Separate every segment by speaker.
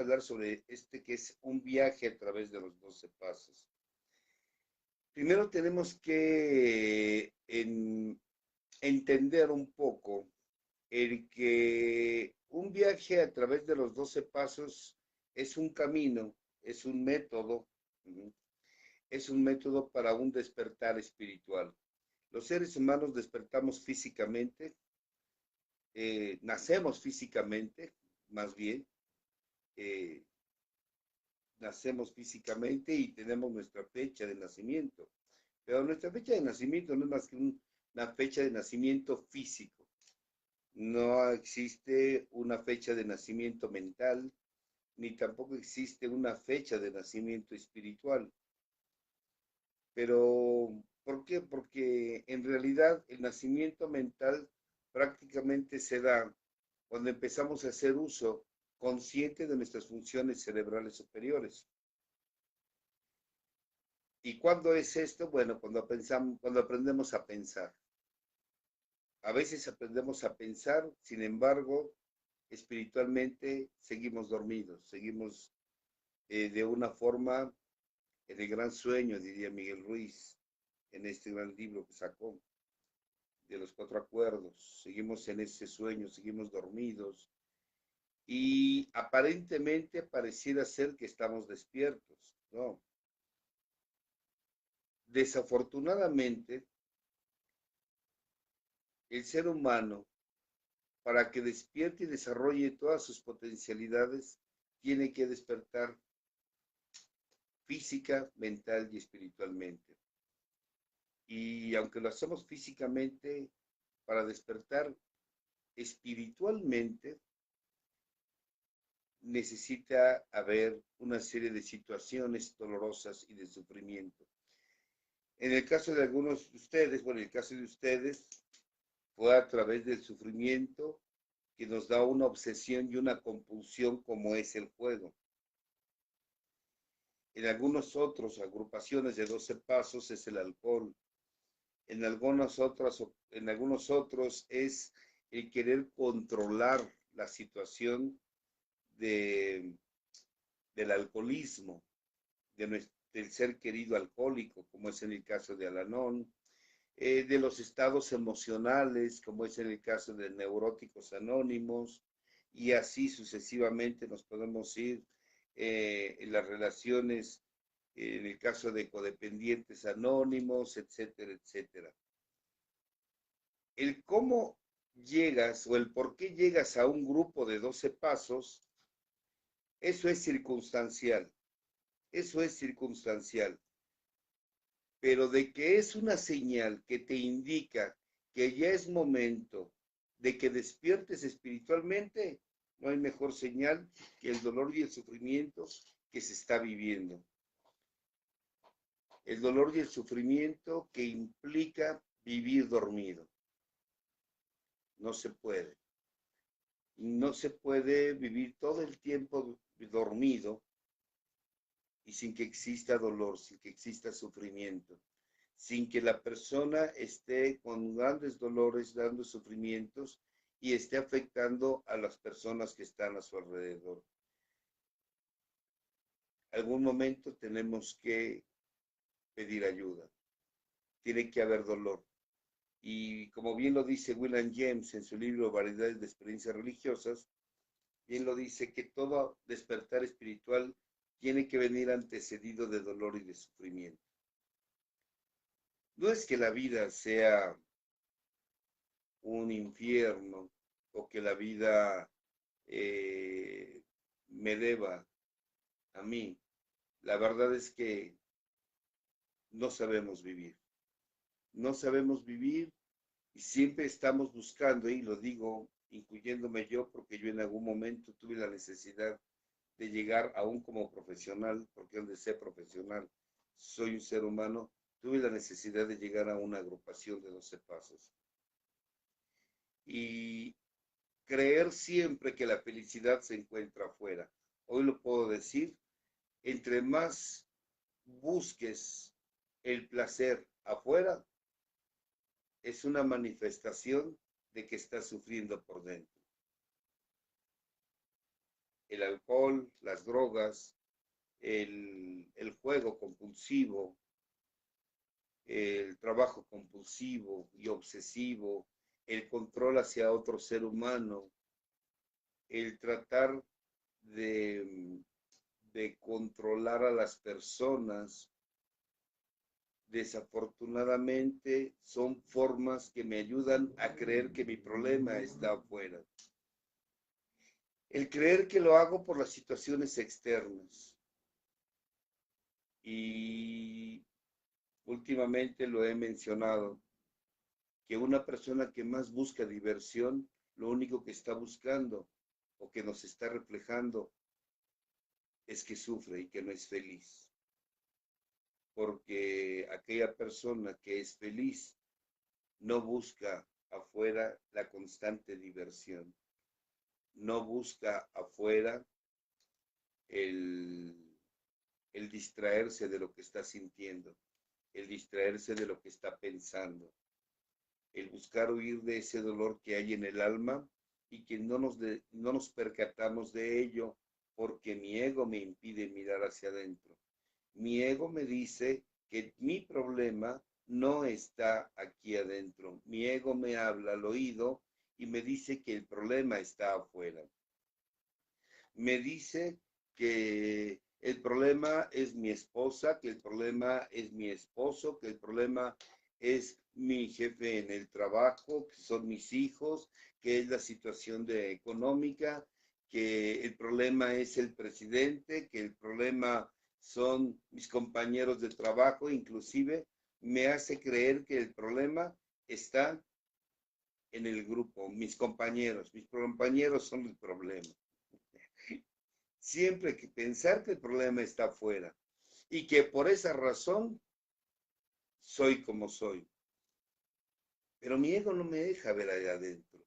Speaker 1: hablar sobre que es un viaje a través de los 12 pasos. Primero tenemos que entender un poco el que un viaje a través de los 12 pasos es un camino, es un método, es un método para un despertar espiritual. Los seres humanos despertamos físicamente, nacemos físicamente, más bien, eh, nacemos físicamente y tenemos nuestra fecha de nacimiento. Pero nuestra fecha de nacimiento no es más que una fecha de nacimiento físico. No existe una fecha de nacimiento mental, ni tampoco existe una fecha de nacimiento espiritual. Pero, ¿por qué? Porque en realidad el nacimiento mental prácticamente se da cuando empezamos a hacer uso consciente de nuestras funciones cerebrales superiores. ¿Y cuándo es esto? Bueno, cuando aprendemos a pensar. A veces aprendemos a pensar, sin embargo, espiritualmente seguimos dormidos, seguimos de una forma en el gran sueño, diría Miguel Ruiz, en este gran libro que sacó de los 4 acuerdos. Seguimos en ese sueño, seguimos dormidos y aparentemente pareciera ser que estamos despiertos, ¿no? Desafortunadamente, el ser humano, para que despierte y desarrolle todas sus potencialidades, tiene que despertar física, mental y espiritualmente. Y aunque lo hacemos físicamente, para despertar espiritualmente, necesita haber una serie de situaciones dolorosas y de sufrimiento. En el caso de algunos de ustedes, bueno, en el caso de ustedes, fue a través del sufrimiento que nos da una obsesión y una compulsión como es el juego. En algunas otras agrupaciones de 12 pasos es el alcohol. En algunos otros es el querer controlar la situación de, del alcoholismo, del ser querido alcohólico, como es en el caso de Al-Anon, de los estados emocionales, como es en el caso de neuróticos anónimos, y así sucesivamente nos podemos ir en las relaciones, en el caso de codependientes anónimos, etcétera, etcétera. El cómo llegas o el por qué llegas a un grupo de 12 pasos, eso es circunstancial, eso es circunstancial. Pero de que es una señal que te indica que ya es momento de que despiertes espiritualmente, no hay mejor señal que el dolor y el sufrimiento que se está viviendo. El dolor y el sufrimiento que implica vivir dormido. No se puede. No se puede vivir todo el tiempo dormido y sin que exista dolor, sin que exista sufrimiento, sin que la persona esté con grandes dolores, dando sufrimientos y esté afectando a las personas que están a su alrededor. Algún momento tenemos que pedir ayuda. Tiene que haber dolor. Y como bien lo dice William James en su libro Variedades de Experiencias Religiosas, bien lo dice que todo despertar espiritual tiene que venir antecedido de dolor y de sufrimiento. No es que la vida sea un infierno o que la vida me deba a mí. La verdad es que no sabemos vivir. No sabemos vivir y siempre estamos buscando, y lo digo incluyéndome yo, porque yo en algún momento tuve la necesidad de llegar aún como profesional, porque donde sé profesional, soy un ser humano, tuve la necesidad de llegar a una agrupación de 12 pasos. Y creer siempre que la felicidad se encuentra afuera. Hoy lo puedo decir, entre más busques el placer afuera, es una manifestación de que estás sufriendo por dentro. El alcohol, las drogas, el juego compulsivo, el trabajo compulsivo y obsesivo, el control hacia otro ser humano, el tratar de controlar a las personas, desafortunadamente son formas que me ayudan a creer que mi problema está afuera. El creer que lo hago por las situaciones externas. Y últimamente lo he mencionado, que una persona que más busca diversión, lo único que está buscando o que nos está reflejando es que sufre y que no es feliz. Porque aquella persona que es feliz no busca afuera la constante diversión, no busca afuera el distraerse de lo que está sintiendo, el distraerse de lo que está pensando, el buscar huir de ese dolor que hay en el alma y que no nos percatamos de ello porque mi ego me impide mirar hacia adentro. Mi ego me dice que mi problema no está aquí adentro. Mi ego me habla al oído y me dice que el problema está afuera. Me dice que el problema es mi esposa, que el problema es mi esposo, que el problema es mi jefe en el trabajo, que son mis hijos, que es la situación económica, que el problema es el presidente, que el problema son mis compañeros de trabajo, inclusive me hace creer que el problema está en el grupo, mis compañeros son el problema. Siempre hay que pensar que el problema está afuera y que por esa razón soy como soy. Pero mi ego no me deja ver allá adentro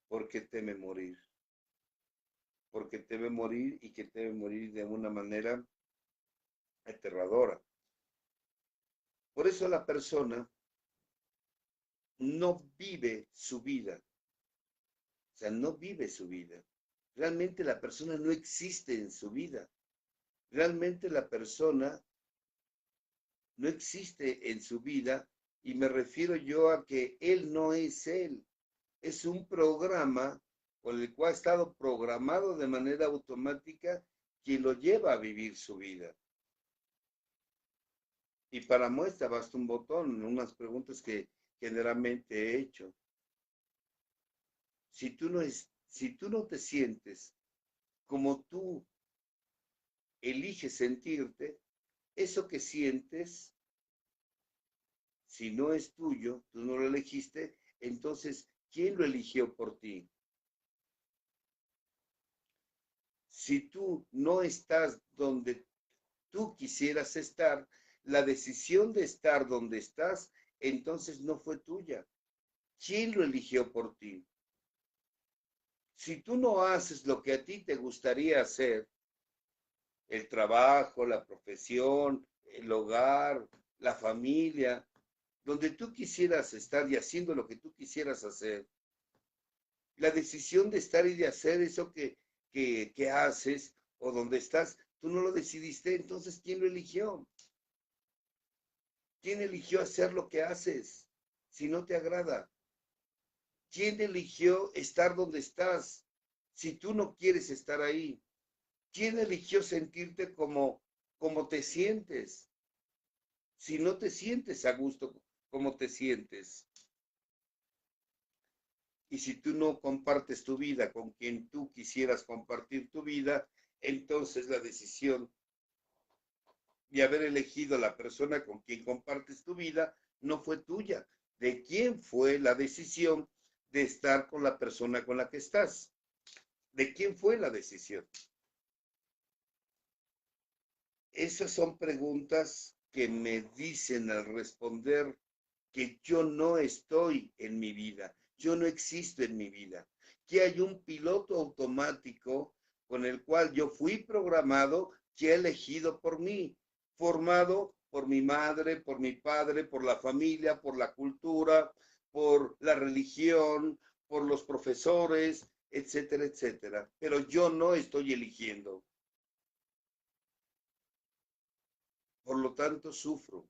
Speaker 1: porque teme morir. Porque teme morir y que teme morir de una manera aterradora. Por eso la persona no vive su vida. O sea, no vive su vida. Realmente la persona no existe en su vida. Realmente la persona no existe en su vida y me refiero yo a que él no es él. Es un programa con el cual ha estado programado de manera automática que lo lleva a vivir su vida. Y para muestra basta un botón, unas preguntas que generalmente he hecho. Si tú no te sientes como tú eliges sentirte, eso que sientes, si no es tuyo, tú no lo elegiste, entonces, ¿quién lo eligió por ti? Si tú no estás donde tú quisieras estar, la decisión de estar donde estás, entonces no fue tuya. ¿Quién lo eligió por ti? Si tú no haces lo que a ti te gustaría hacer, el trabajo, la profesión, el hogar, la familia, donde tú quisieras estar y haciendo lo que tú quisieras hacer, la decisión de estar y de hacer eso que haces o donde estás, tú no lo decidiste, entonces ¿quién lo eligió? ¿Quién eligió hacer lo que haces si no te agrada? ¿Quién eligió estar donde estás si tú no quieres estar ahí? ¿Quién eligió sentirte como te sientes si no te sientes a gusto como te sientes? Y si tú no compartes tu vida con quien tú quisieras compartir tu vida, entonces la decisión de haber elegido la persona con quien compartes tu vida no fue tuya. ¿De quién fue la decisión de estar con la persona con la que estás? ¿De quién fue la decisión? Esas son preguntas que me dicen al responder que yo no estoy en mi vida, yo no existo en mi vida, que hay un piloto automático con el cual yo fui programado, que he elegido por mí, formado por mi madre, por mi padre, por la familia, por la cultura, por la religión, por los profesores, etcétera, etcétera. Pero yo no estoy eligiendo. Por lo tanto, sufro.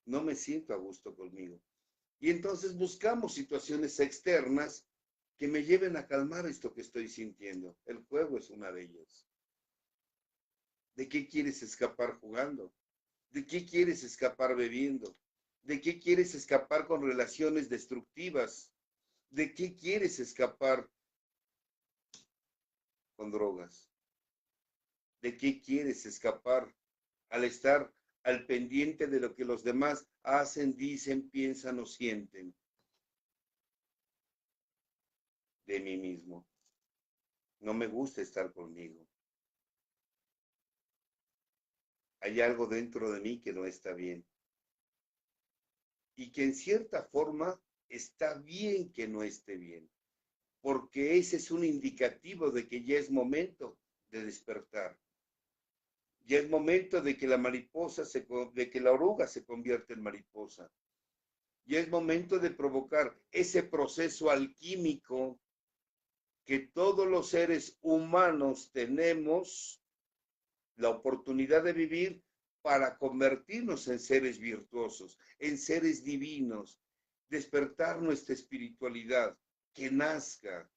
Speaker 1: No me siento a gusto conmigo. Y entonces buscamos situaciones externas que me lleven a calmar esto que estoy sintiendo. El juego es una de ellas. ¿De qué quieres escapar jugando? ¿De qué quieres escapar bebiendo? ¿De qué quieres escapar con relaciones destructivas? ¿De qué quieres escapar con drogas? ¿De qué quieres escapar al estar al pendiente de lo que los demás hacen, dicen, piensan o sienten de mí mismo? No me gusta estar conmigo. Hay algo dentro de mí que no está bien. Y que en cierta forma está bien que no esté bien, porque ese es un indicativo de que ya es momento de despertar. Ya es momento de que la de que la oruga se convierta en mariposa. Ya es momento de provocar ese proceso alquímico que todos los seres humanos tenemos la oportunidad de vivir para convertirnos en seres virtuosos, en seres divinos, despertar nuestra espiritualidad, que nazca,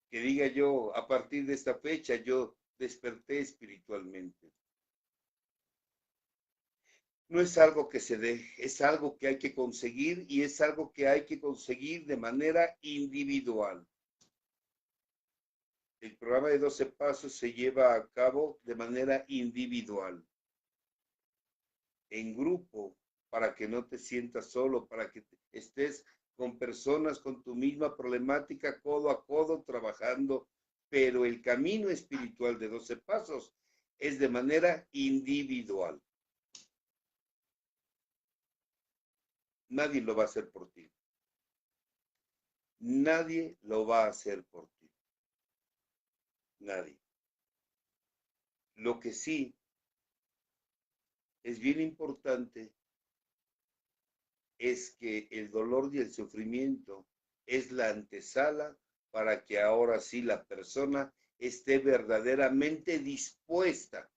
Speaker 1: que diga yo, a partir de esta fecha, yo desperté espiritualmente. No es algo que se dé, es algo que hay que conseguir y es algo que hay que conseguir de manera individual. El programa de 12 pasos se lleva a cabo de manera individual, en grupo, para que no te sientas solo, para que estés con personas con tu misma problemática, codo a codo, trabajando, pero el camino espiritual de 12 pasos es de manera individual. Nadie lo va a hacer por ti. Nadie lo va a hacer por ti. Nadie. Lo que sí es bien importante es que el dolor y el sufrimiento es la antesala para que ahora sí la persona esté verdaderamente dispuesta.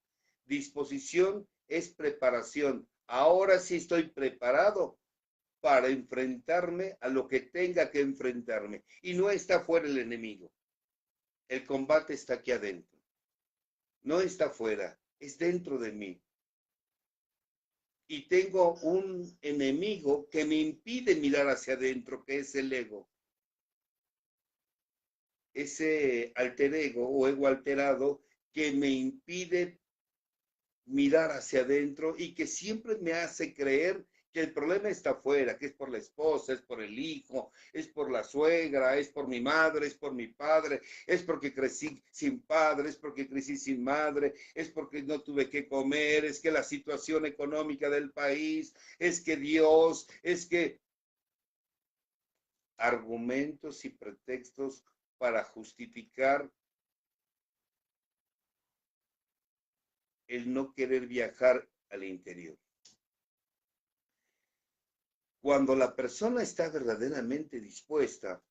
Speaker 1: Disposición es preparación. Ahora sí estoy preparado para enfrentarme a lo que tenga que enfrentarme. Y no está fuera el enemigo. El combate está aquí adentro. No está fuera, es dentro de mí. Y tengo un enemigo que me impide mirar hacia adentro, que es el ego. Ese alter ego o ego alterado que me impide mirar hacia adentro y que siempre me hace creer que el problema está afuera, que es por la esposa, es por el hijo, es por la suegra, es por mi madre, es por mi padre, es porque crecí sin padre, es porque crecí sin madre, es porque no tuve que comer, es que la situación económica del país, es que Dios, es que argumentos y pretextos para justificar el no querer viajar al interior. Cuando la persona está verdaderamente dispuesta,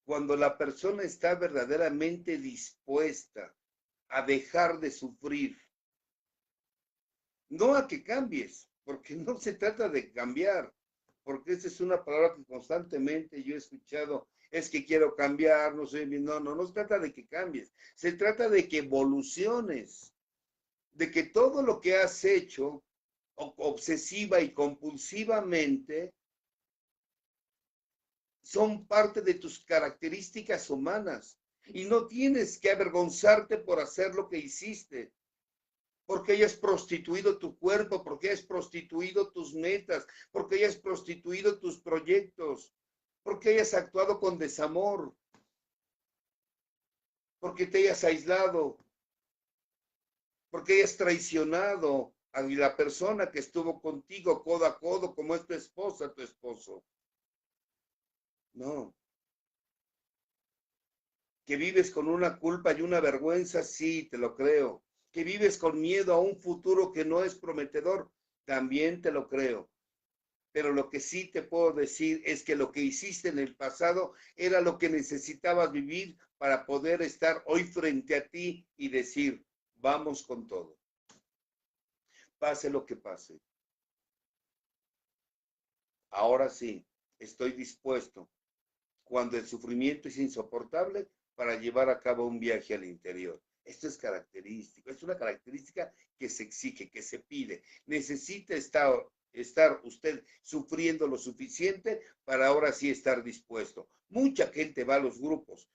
Speaker 1: cuando la persona está verdaderamente dispuesta a dejar de sufrir, no a que cambies, porque no se trata de cambiar, porque esa es una palabra que constantemente yo he escuchado, es que quiero cambiar, no sé, no se trata de que cambies, se trata de que evoluciones, de que todo lo que has hecho obsesiva y compulsivamente son parte de tus características humanas y no tienes que avergonzarte por hacer lo que hiciste, porque hayas prostituido tu cuerpo, porque hayas prostituido tus metas, porque hayas prostituido tus proyectos, porque hayas actuado con desamor, porque te hayas aislado, porque hayas traicionado a la persona que estuvo contigo codo a codo, como es tu esposa, tu esposo. No. Que vives con una culpa y una vergüenza, sí, te lo creo. Que vives con miedo a un futuro que no es prometedor, también te lo creo. pero lo que sí te puedo decir es que lo que hiciste en el pasado era lo que necesitabas vivir para poder estar hoy frente a ti y decir, vamos con todo. Pase lo que pase. Ahora sí, estoy dispuesto, cuando el sufrimiento es insoportable, para llevar a cabo un viaje al interior. Esto es característico, es una característica que se exige, que se pide. Necesita estar usted sufriendo lo suficiente para ahora sí estar dispuesto. Mucha gente va a los grupos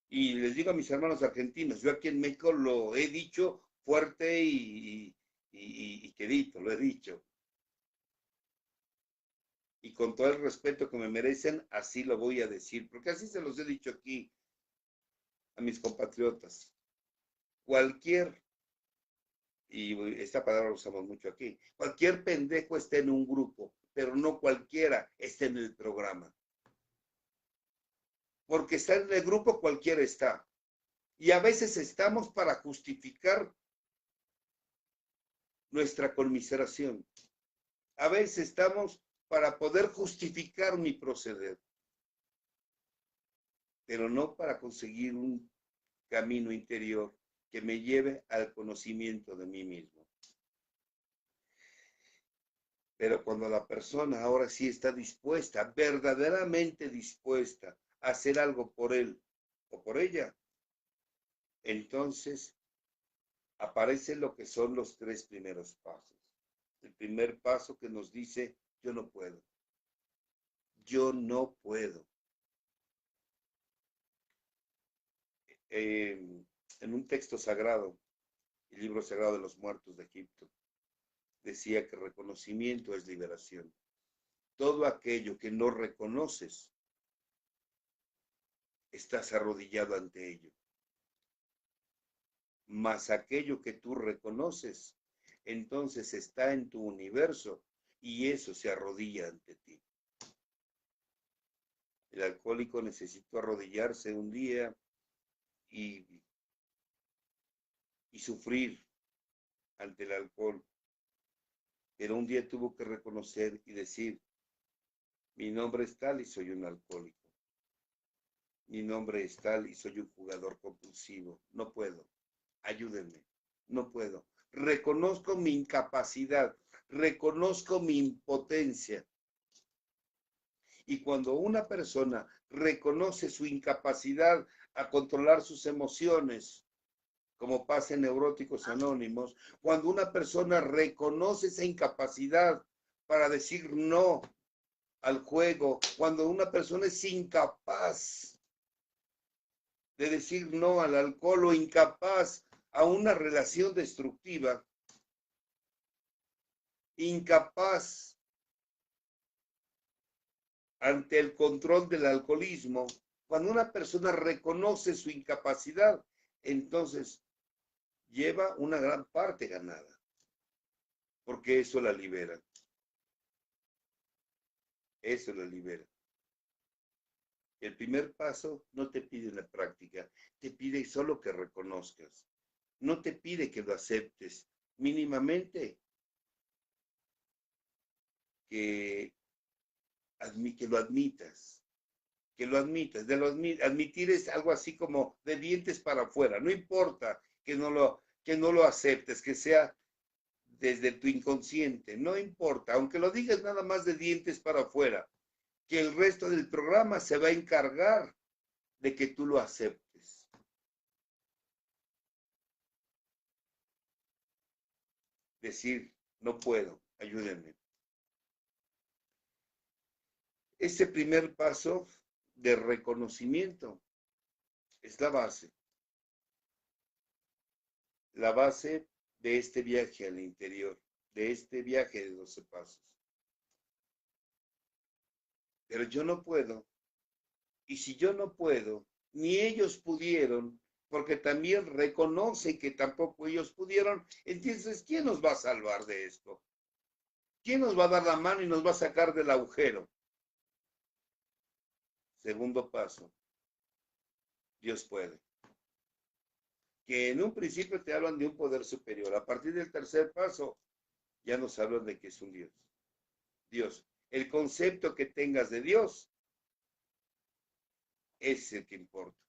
Speaker 1: y les digo a mis hermanos argentinos, yo aquí en México lo he dicho fuerte y quedito, lo he dicho. Y con todo el respeto que me merecen, así lo voy a decir, porque así se los he dicho aquí a mis compatriotas. Cualquier, y esta palabra la usamos mucho aquí, cualquier pendejo está en un grupo, pero no cualquiera está en el programa. Porque está en el grupo, cualquiera está. Y a veces estamos para justificar nuestra conmiseración. A veces estamos para poder justificar mi proceder, pero no para conseguir un camino interior que me lleve al conocimiento de mí mismo. Pero cuando la persona ahora sí está dispuesta, verdaderamente dispuesta a hacer algo por él o por ella, entonces aparece lo que son los tres primeros pasos. El primer paso que nos dice, yo no puedo. Yo no puedo. En un texto sagrado, el libro sagrado de los muertos de Egipto, decía que reconocimiento es liberación. Todo aquello que no reconoces, estás arrodillado ante ello. Mas aquello que tú reconoces, entonces está en tu universo y eso se arrodilla ante ti. El alcohólico necesitó arrodillarse un día y sufrir ante el alcohol, pero un día tuvo que reconocer y decir, mi nombre es tal y soy un alcohólico. Mi nombre es tal y soy un jugador compulsivo. No puedo. Ayúdenme. No puedo. Reconozco mi incapacidad. Reconozco mi impotencia. Y cuando una persona reconoce su incapacidad a controlar sus emociones, como pasa en Neuróticos Anónimos, cuando una persona reconoce esa incapacidad para decir no al juego, cuando una persona es incapaz de decir no al alcohol o incapaz a una relación destructiva, incapaz ante el control del alcoholismo, cuando una persona reconoce su incapacidad, entonces lleva una gran parte ganada, porque eso la libera. Eso la libera. El primer paso no te pide una práctica, te pide solo que reconozcas. No te pide que lo aceptes, mínimamente que lo admitas. Que lo admitas. Admitir es algo así como de dientes para afuera. No importa que no lo aceptes, que sea desde tu inconsciente. No importa, aunque lo digas nada más de dientes para afuera, que el resto del programa se va a encargar de que tú lo aceptes. Decir, no puedo, ayúdenme. Ese primer paso de reconocimiento es la base de este viaje al interior, de este viaje de 12 pasos. Pero yo no puedo, y si yo no puedo, ni ellos pudieron, porque también reconocen que tampoco ellos pudieron, entonces, ¿quién nos va a salvar de esto? ¿Quién nos va a dar la mano y nos va a sacar del agujero? Segundo paso, Dios puede. Que en un principio te hablan de un poder superior. A partir del tercer paso, ya nos hablan de que es un Dios. Dios. El concepto que tengas de Dios es el que importa.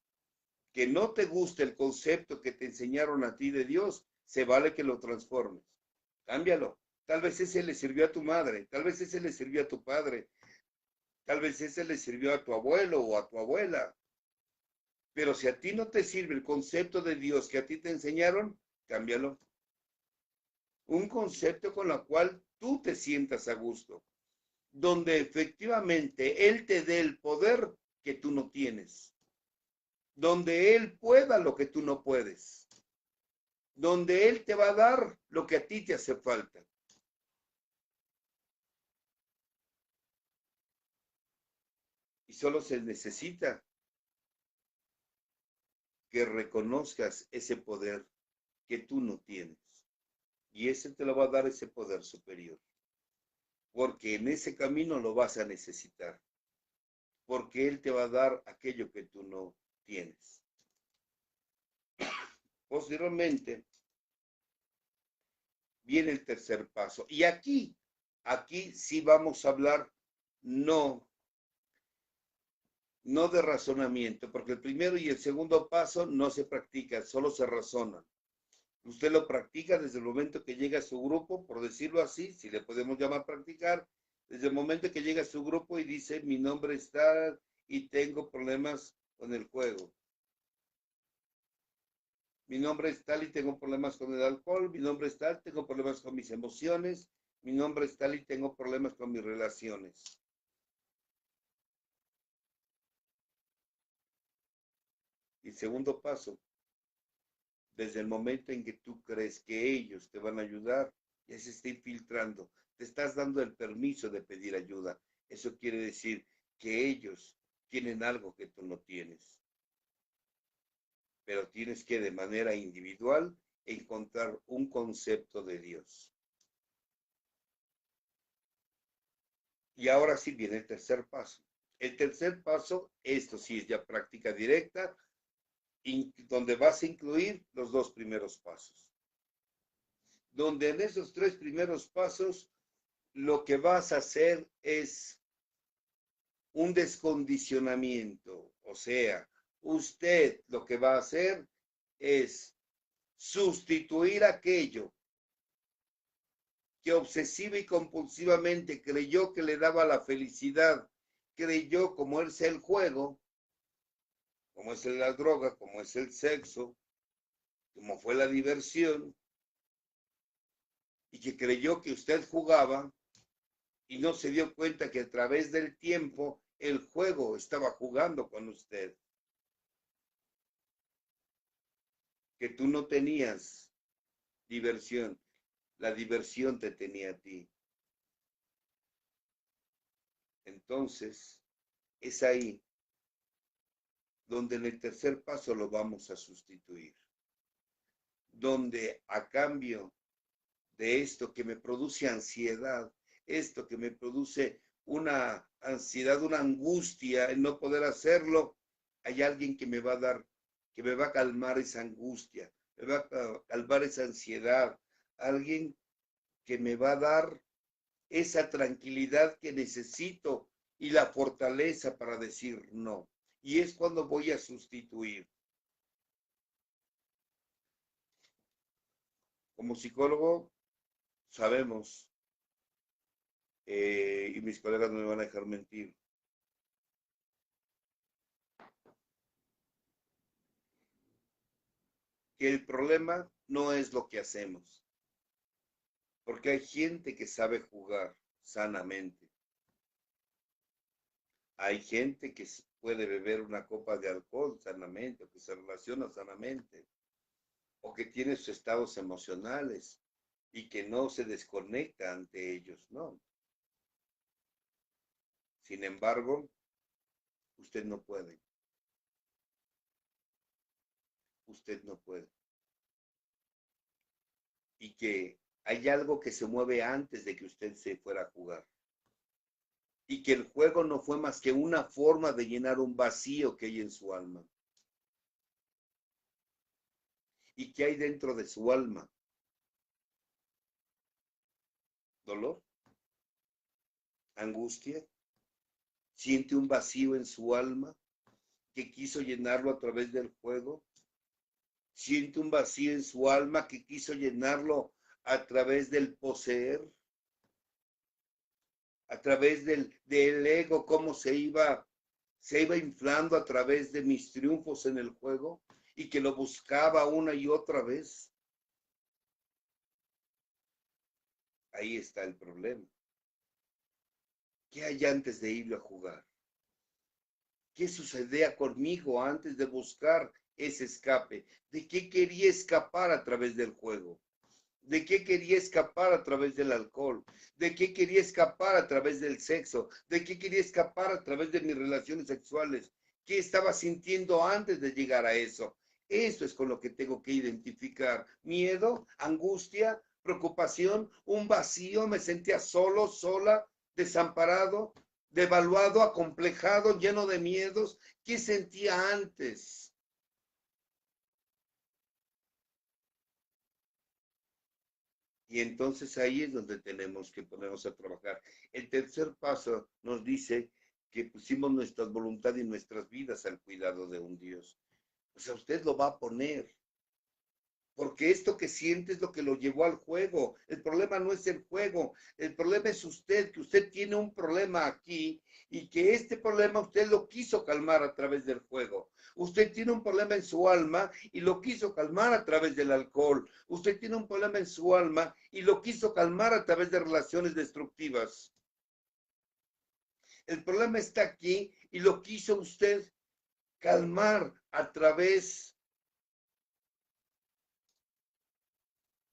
Speaker 1: Que no te guste el concepto que te enseñaron a ti de Dios, se vale que lo transformes. Cámbialo. Tal vez ese le sirvió a tu madre, tal vez ese le sirvió a tu padre, tal vez ese le sirvió a tu abuelo o a tu abuela. Pero si a ti no te sirve el concepto de Dios que a ti te enseñaron, cámbialo. Un concepto con el cual tú te sientas a gusto, donde efectivamente Él te dé el poder que tú no tienes, donde Él pueda lo que tú no puedes, donde Él te va a dar lo que a ti te hace falta. Y solo se necesita que reconozcas ese poder que tú no tienes. Y ese te lo va a dar ese poder superior. Porque en ese camino lo vas a necesitar. Porque Él te va a dar aquello que tú no tienes. Posteriormente, viene el tercer paso. Y aquí sí vamos a hablar no de razonamiento, porque el primero y el segundo paso no se practican, solo se razonan. Usted lo practica desde el momento que llega a su grupo, por decirlo así, si le podemos llamar practicar, desde el momento que llega a su grupo y dice, mi nombre está y tengo problemas con el juego. Mi nombre es tal y tengo problemas con el alcohol, mi nombre es tal, tengo problemas con mis emociones, mi nombre es tal y tengo problemas con mis relaciones. Y segundo paso, desde el momento en que tú crees que ellos te van a ayudar, ya se está infiltrando, te estás dando el permiso de pedir ayuda. Eso quiere decir que ellos tienen algo que tú no tienes, pero tienes que de manera individual encontrar un concepto de Dios. Y ahora sí viene el tercer paso. El tercer paso, esto sí es ya práctica directa, donde vas a incluir los dos primeros pasos. Donde en esos tres primeros pasos lo que vas a hacer es un descondicionamiento. O sea, usted lo que va a hacer es sustituir aquello que obsesiva y compulsivamente creyó que le daba la felicidad, creyó como es el juego, como es la droga, como es el sexo, como fue la diversión, y que creyó que usted jugaba y no se dio cuenta que a través del tiempo el juego estaba jugando con usted, que tú no tenías diversión, la diversión te tenía a ti. Entonces, es ahí donde en el tercer paso lo vamos a sustituir, donde a cambio de esto que me produce ansiedad, esto que me produce una ansiedad, una angustia en no poder hacerlo, hay alguien que me va a dar, que me va a calmar esa angustia, me va a calmar esa ansiedad, alguien que me va a dar esa tranquilidad que necesito y la fortaleza para decir no. Y es cuando voy a sustituir. Como psicólogo, sabemos, y mis colegas no me van a dejar mentir, que el problema no es lo que hacemos, porque hay gente que sabe jugar sanamente, hay gente que puede beber una copa de alcohol sanamente, o que se relaciona sanamente, o que tiene sus estados emocionales y que no se desconecta ante ellos, no. Sin embargo, usted no puede, usted no puede. Y que hay algo que se mueve antes de que usted se fuera a jugar. Y que el juego no fue más que una forma de llenar un vacío que hay en su alma. ¿Y qué hay dentro de su alma? Dolor, angustia, siente un vacío en su alma que quiso llenarlo a través del juego, siente un vacío en su alma que quiso llenarlo a través del poseer, a través del ego, cómo se iba inflando a través de mis triunfos en el juego y que lo buscaba una y otra vez. Ahí está el problema. ¿Qué hay antes de irlo a jugar? ¿Qué sucedía conmigo antes de buscar ese escape? ¿De qué quería escapar a través del juego? ¿De qué quería escapar a través del alcohol? ¿De qué quería escapar a través del sexo? ¿De qué quería escapar a través de mis relaciones sexuales? ¿Qué estaba sintiendo antes de llegar a eso? Eso es con lo que tengo que identificar. Miedo, angustia, preocupación, un vacío, me sentía solo, sola, desamparado, devaluado, acomplejado, lleno de miedos. ¿Qué sentía antes? Y entonces ahí es donde tenemos que ponernos a trabajar. El tercer paso nos dice que pusimos nuestra voluntad y nuestras vidas al cuidado de un Dios. O sea, usted lo va a poner, porque esto que siente es lo que lo llevó al juego. El problema no es el juego, el problema es usted, que usted tiene un problema aquí y que este problema usted lo quiso calmar a través del juego. Usted tiene un problema en su alma y lo quiso calmar a través del alcohol. Usted tiene un problema en su alma y lo quiso calmar a través de relaciones destructivas. El problema está aquí y lo quiso usted calmar a través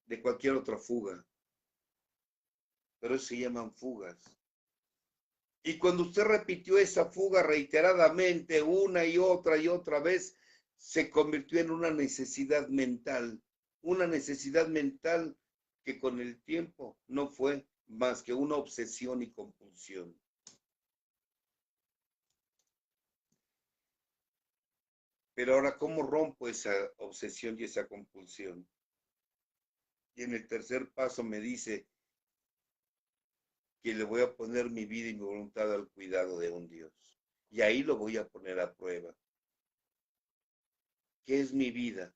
Speaker 1: de cualquier otra fuga. Pero eso se llaman fugas. Y cuando usted repitió esa fuga reiteradamente una y otra vez, se convirtió en una necesidad mental que con el tiempo no fue más que una obsesión y compulsión. Pero ahora, ¿cómo rompo esa obsesión y esa compulsión? Y en el tercer paso me dice que le voy a poner mi vida y mi voluntad al cuidado de un Dios. Y ahí lo voy a poner a prueba. ¿Qué es mi vida?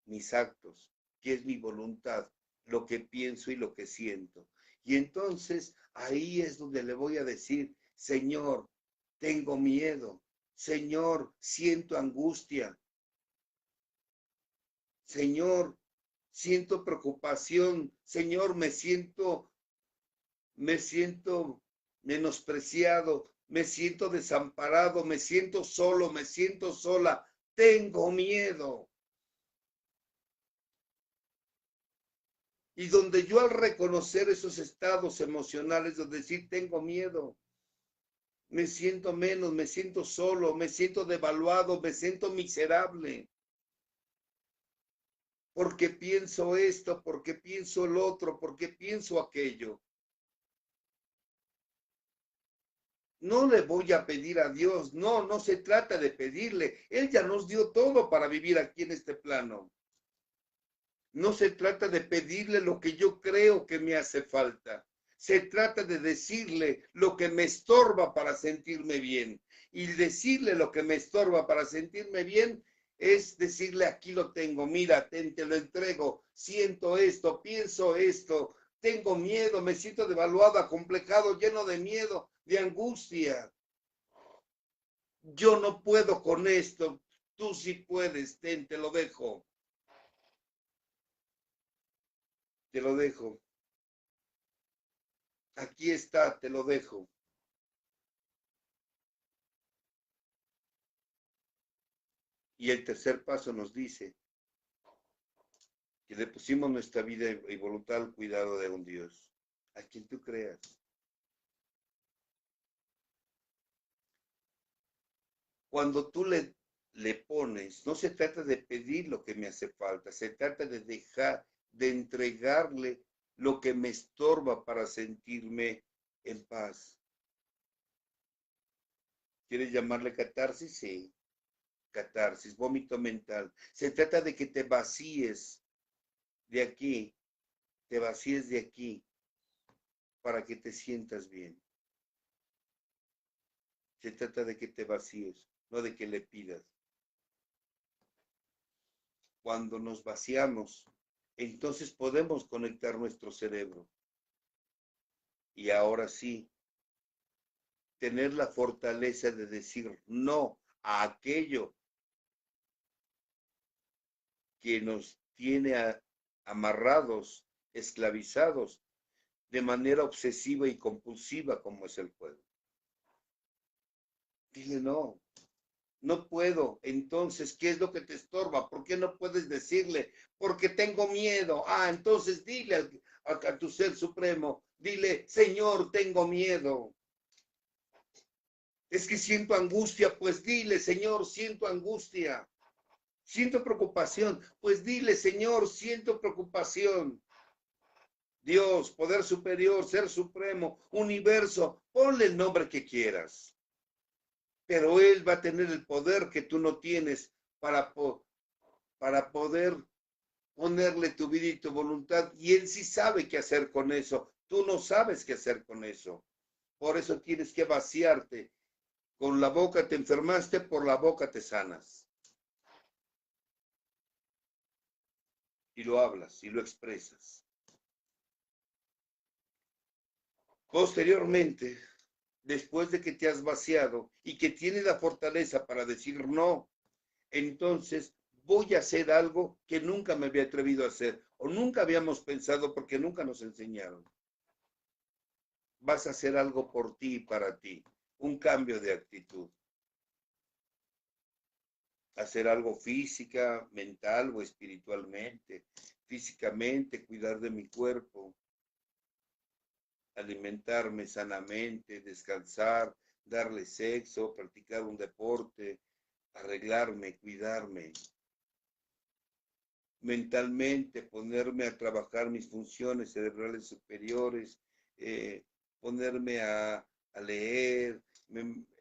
Speaker 1: Mis actos, qué es mi voluntad, lo que pienso y lo que siento. Y entonces ahí es donde le voy a decir, Señor, tengo miedo, Señor, siento angustia, Señor, siento preocupación, Señor, me siento menospreciado, me siento desamparado, me siento solo, me siento sola, tengo miedo. Y donde yo al reconocer esos estados emocionales, donde decir tengo miedo, me siento menos, me siento solo, me siento devaluado, me siento miserable. Porque pienso esto, porque pienso el otro, porque pienso aquello. No le voy a pedir a Dios, no, no se trata de pedirle. Él ya nos dio todo para vivir aquí en este plano. No se trata de pedirle lo que yo creo que me hace falta. Se trata de decirle lo que me estorba para sentirme bien. Y decirle lo que me estorba para sentirme bien es decirle, aquí lo tengo, mira, te lo entrego, siento esto, pienso esto, tengo miedo, me siento devaluado, acomplejado, lleno de miedo, de angustia. Yo no puedo con esto, tú sí puedes, te lo dejo. Te lo dejo. Aquí está, te lo dejo. Y el tercer paso nos dice que le pusimos nuestra vida y voluntad al cuidado de un Dios, a quien tú creas. Cuando tú le pones, no se trata de pedir lo que me hace falta, se trata de dejar, de entregarle lo que me estorba para sentirme en paz. ¿Quieres llamarle catarsis? Sí, catarsis, vómito mental. Se trata de que te vacíes de aquí, te vacíes de aquí para que te sientas bien. Se trata de que te vacíes, no de que le pidas. Cuando nos vaciamos, entonces podemos conectar nuestro cerebro. Y ahora sí, tener la fortaleza de decir no a aquello que nos tiene amarrados, esclavizados, de manera obsesiva y compulsiva como es el juego. Dile no, no puedo. Entonces, ¿qué es lo que te estorba? ¿Por qué no puedes decirle? Porque tengo miedo. Entonces dile a tu ser supremo, dile, Señor, tengo miedo. Es que siento angustia, pues dile, Señor, siento angustia. Siento preocupación, pues dile, Señor, siento preocupación. Dios, poder superior, ser supremo, universo, ponle el nombre que quieras. Pero Él va a tener el poder que tú no tienes para poder ponerle tu vida y tu voluntad. Y Él sí sabe qué hacer con eso. Tú no sabes qué hacer con eso. Por eso tienes que vaciarte. Con la boca te enfermaste, por la boca te sanas. Y lo hablas y lo expresas. Posteriormente, después de que te has vaciado y que tienes la fortaleza para decir no, entonces voy a hacer algo que nunca me había atrevido a hacer o nunca habíamos pensado porque nunca nos enseñaron. Vas a hacer algo por ti y para ti, un cambio de actitud. Hacer algo física, mental o espiritualmente. Físicamente, cuidar de mi cuerpo, alimentarme sanamente, descansar, darle sexo, practicar un deporte, arreglarme, cuidarme. Mentalmente, ponerme a trabajar mis funciones cerebrales superiores, ponerme a leer,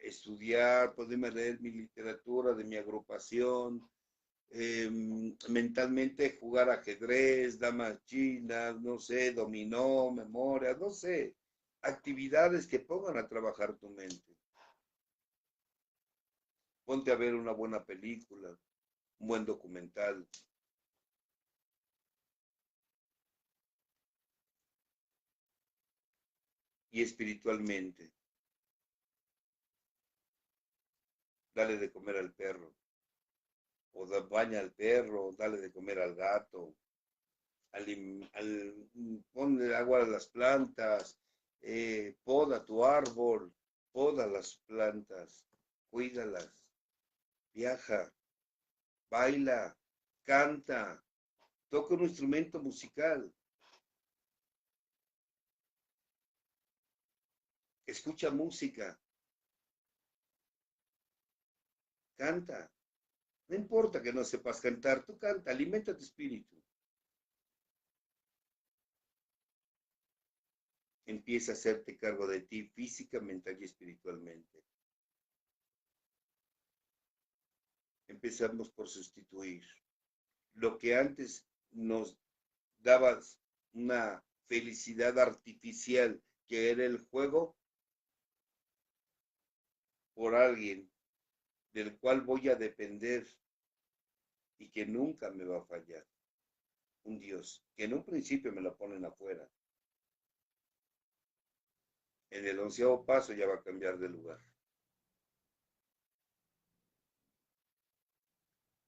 Speaker 1: estudiar, poderme leer mi literatura de mi agrupación, mentalmente jugar ajedrez, damas chinas, no sé, dominó, memoria, no sé, actividades que pongan a trabajar tu mente. Ponte a ver una buena película, un buen documental. Y espiritualmente, dale de comer al perro, o baña al perro, dale de comer al gato, ponle agua a las plantas, poda tu árbol, poda las plantas, cuídalas, viaja, baila, canta, toca un instrumento musical, escucha música, canta. No importa que no sepas cantar, tú canta, alimenta tu espíritu. Empieza a hacerte cargo de ti física, mental y espiritualmente. Empezamos por sustituir. Lo que antes nos daba una felicidad artificial, que era el juego, por alguien del cual voy a depender y que nunca me va a fallar. Un Dios, que en un principio me lo ponen afuera. En el 11º paso ya va a cambiar de lugar.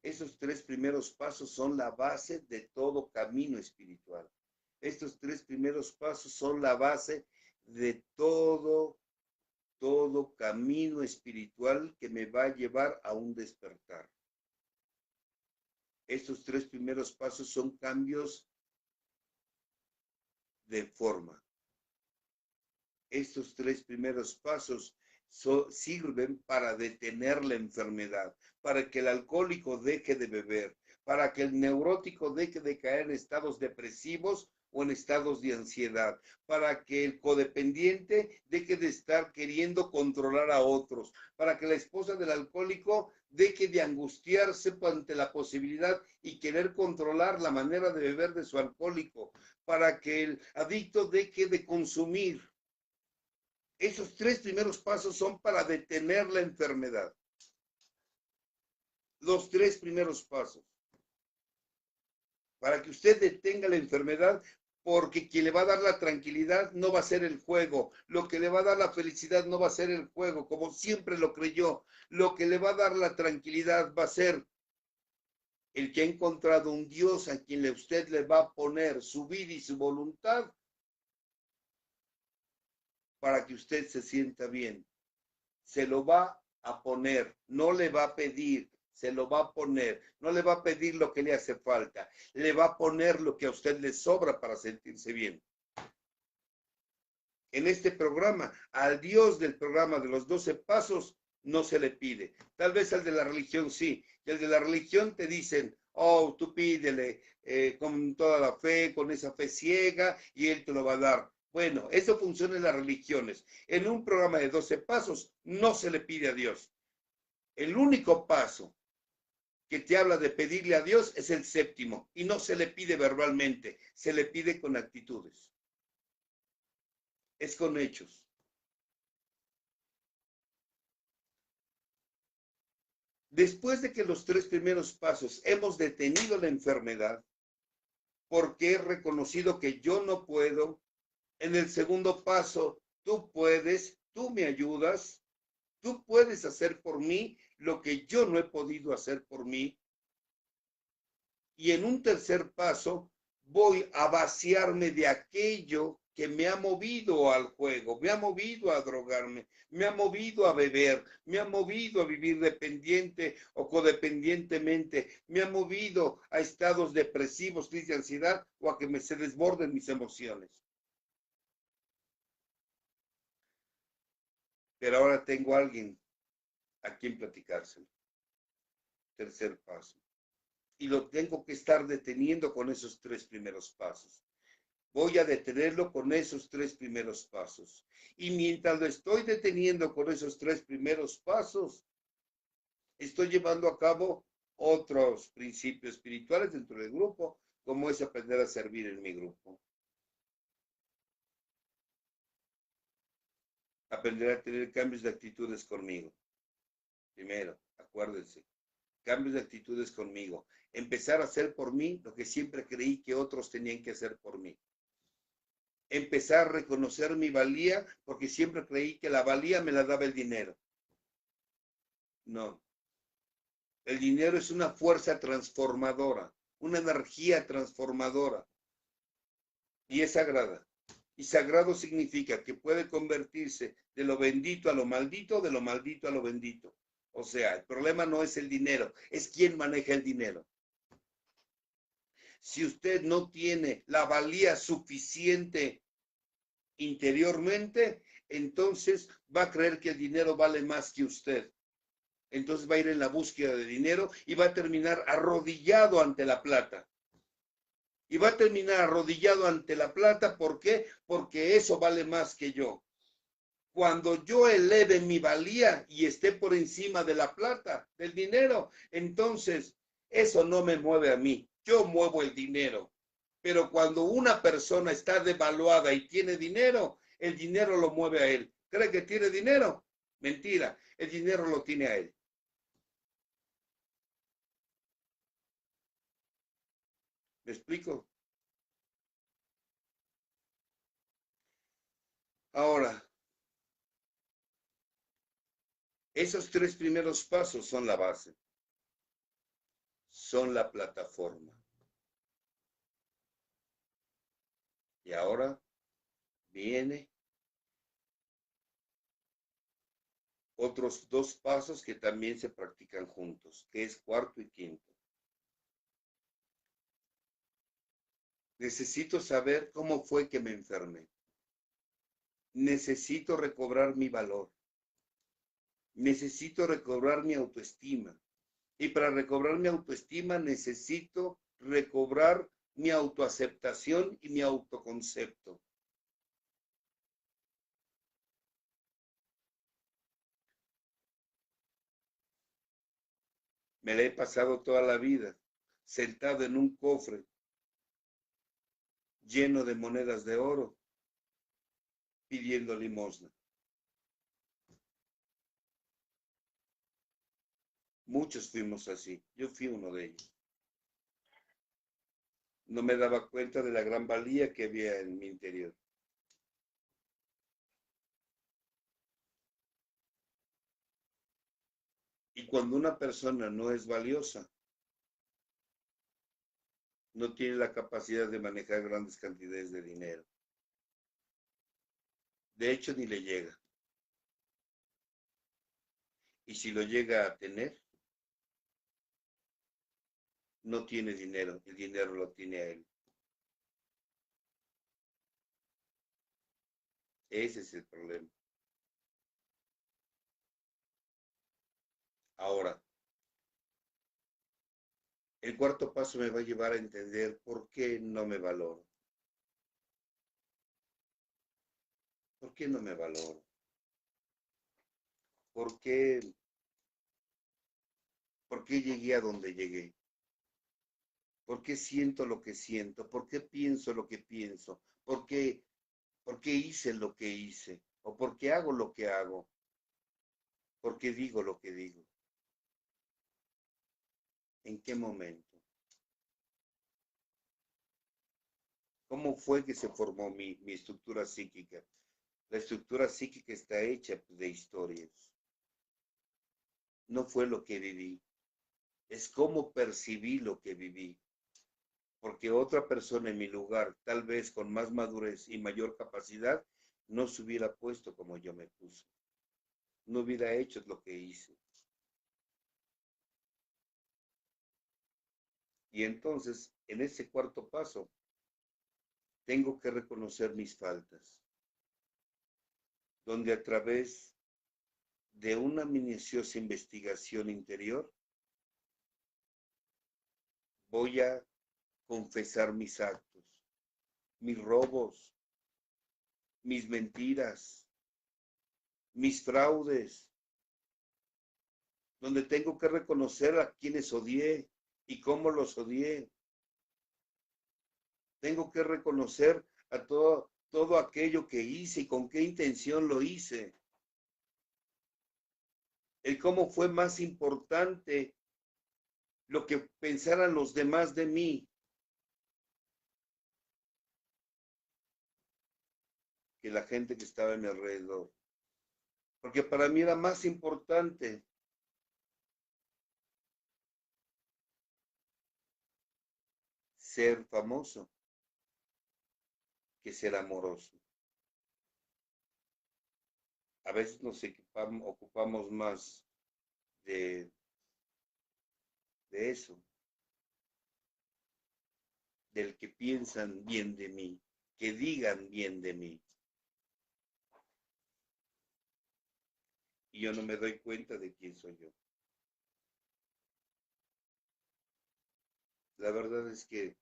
Speaker 1: Esos 3 primeros pasos son la base de todo camino espiritual. Estos 3 primeros pasos son la base de todo camino espiritual que me va a llevar a un despertar. Estos 3 primeros pasos son cambios de forma. Estos 3 primeros pasos sirven para detener la enfermedad, para que el alcohólico deje de beber, para que el neurótico deje de caer en estados depresivos o en estados de ansiedad, para que el codependiente deje de estar queriendo controlar a otros, para que la esposa del alcohólico deje de angustiarse ante la posibilidad y querer controlar la manera de beber de su alcohólico, para que el adicto deje de consumir. Esos 3 primeros pasos son para detener la enfermedad. Los 3 primeros pasos. Para que usted detenga la enfermedad, porque quien le va a dar la tranquilidad no va a ser el juego. Lo que le va a dar la felicidad no va a ser el juego, como siempre lo creyó. Lo que le va a dar la tranquilidad va a ser el que ha encontrado un Dios a quien usted le va a poner su vida y su voluntad para que usted se sienta bien. Se lo va a poner, no le va a pedir, se lo va a poner. No le va a pedir lo que le hace falta, le va a poner lo que a usted le sobra para sentirse bien. En este programa, al Dios del programa de los 12 pasos, no se le pide. Tal vez al de la religión sí. Y al de la religión te dicen, oh, tú pídele con toda la fe, con esa fe ciega, y Él te lo va a dar. Bueno, eso funciona en las religiones. En un programa de 12 pasos no se le pide a Dios. El único paso que te habla de pedirle a Dios es el séptimo, y no se le pide verbalmente, se le pide con actitudes. Es con hechos. Después de que los 3 primeros pasos hemos detenido la enfermedad, porque he reconocido que yo no puedo, en el segundo paso, tú puedes, tú me ayudas, tú puedes hacer por mí lo que yo no he podido hacer por mí. Y en un tercer paso, voy a vaciarme de aquello que me ha movido al juego, me ha movido a drogarme, me ha movido a beber, me ha movido a vivir dependiente o codependientemente, me ha movido a estados depresivos, crisis de ansiedad o a que se desborden mis emociones. Pero ahora tengo a alguien a quien platicárselo. Tercer paso. Y lo tengo que estar deteniendo con esos 3 primeros pasos. Voy a detenerlo con esos 3 primeros pasos. Y mientras lo estoy deteniendo con esos 3 primeros pasos, estoy llevando a cabo otros principios espirituales dentro del grupo, como es aprender a servir en mi grupo. Aprender a tener cambios de actitudes conmigo. Primero, acuérdense, cambios de actitudes conmigo. Empezar a hacer por mí lo que siempre creí que otros tenían que hacer por mí. Empezar a reconocer mi valía porque siempre creí que la valía me la daba el dinero. No. El dinero es una fuerza transformadora, una energía transformadora y es sagrada. Y sagrado significa que puede convertirse de lo bendito a lo maldito, de lo maldito a lo bendito. O sea, el problema no es el dinero, es quién maneja el dinero. Si usted no tiene la valía suficiente interiormente, entonces va a creer que el dinero vale más que usted. Entonces va a ir en la búsqueda de dinero y va a terminar arrodillado ante la plata. Y va a terminar arrodillado ante la plata, ¿por qué? Porque eso vale más que yo. Cuando yo eleve mi valía y esté por encima de la plata, del dinero, entonces eso no me mueve a mí. Yo muevo el dinero. Pero cuando una persona está devaluada y tiene dinero, el dinero lo mueve a él. ¿Cree que tiene dinero? Mentira, el dinero lo tiene a él. ¿Me explico? Ahora, esos 3 primeros pasos son la base, son la plataforma. Y ahora viene otros 2 pasos que también se practican juntos, que es cuarto y quinto. Necesito saber cómo fue que me enfermé. Necesito recobrar mi valor. Necesito recobrar mi autoestima. Y para recobrar mi autoestima necesito recobrar mi autoaceptación y mi autoconcepto. Me la he pasado toda la vida sentado en un cofre lleno de monedas de oro pidiendo limosna. Muchos fuimos así. Yo fui uno de ellos. No me daba cuenta de la gran valía que había en mi interior. Y cuando una persona no es valiosa, no tiene la capacidad de manejar grandes cantidades de dinero. De hecho, ni le llega. Y si lo llega a tener, no tiene dinero. El dinero lo tiene a él. Ese es el problema. Ahora, el cuarto paso me va a llevar a entender por qué no me valoro. ¿Por qué no me valoro? ¿Por qué, por qué llegué a donde llegué? ¿Por qué siento lo que siento? ¿Por qué pienso lo que pienso? ¿Por qué hice lo que hice? ¿O por qué hago lo que hago? ¿Por qué digo lo que digo? ¿En qué momento? ¿Cómo fue que se formó mi estructura psíquica? La estructura psíquica está hecha de historias. No fue lo que viví, es cómo percibí lo que viví. Porque otra persona en mi lugar, tal vez con más madurez y mayor capacidad, no se hubiera puesto como yo me puse. No hubiera hecho lo que hice. Y entonces, en ese cuarto paso, tengo que reconocer mis faltas, donde a través de una minuciosa investigación interior, voy a confesar mis actos, mis robos, mis mentiras, mis fraudes, donde tengo que reconocer a quienes odié y cómo los odié. Tengo que reconocer a todo aquello que hice y con qué intención lo hice. El cómo fue más importante lo que pensaran los demás de mí que la gente que estaba a mi alrededor. Porque para mí era más importante ser famoso que ser amoroso. A veces nos ocupamos más de, de eso, del que piensan bien de mí, que digan bien de mí. Y yo no me doy cuenta de quién soy yo. La verdad es que,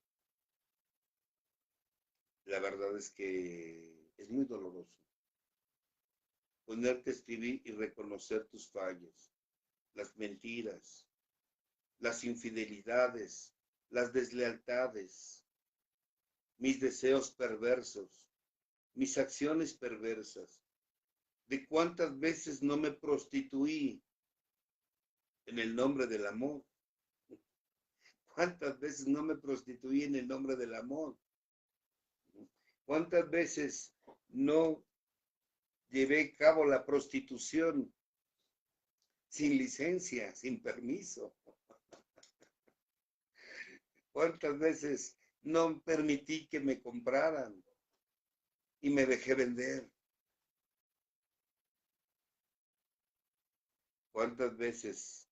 Speaker 1: la verdad es que es muy doloroso ponerte a escribir y reconocer tus fallas, las mentiras, las infidelidades, las deslealtades, mis deseos perversos, mis acciones perversas, de cuántas veces no me prostituí en el nombre del amor, cuántas veces no me prostituí en el nombre del amor, cuántas veces no llevé a cabo la prostitución sin licencia, sin permiso, cuántas veces no permití que me compraran y me dejé vender. ¿Cuántas veces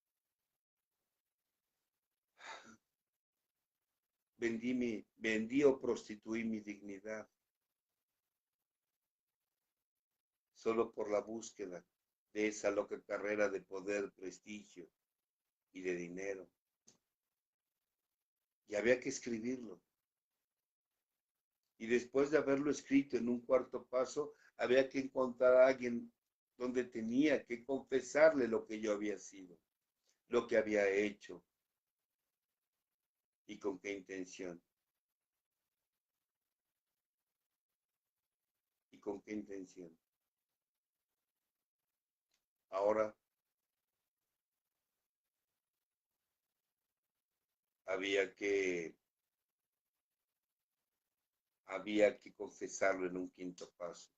Speaker 1: vendí o prostituí mi dignidad solo por la búsqueda de esa loca carrera de poder, prestigio y de dinero? Y había que escribirlo. Y después de haberlo escrito en un cuarto paso, había que encontrar a alguien donde tenía que confesarle lo que yo había sido, lo que había hecho y con qué intención. Y con qué intención. Ahora había que, había que confesarlo en un quinto paso.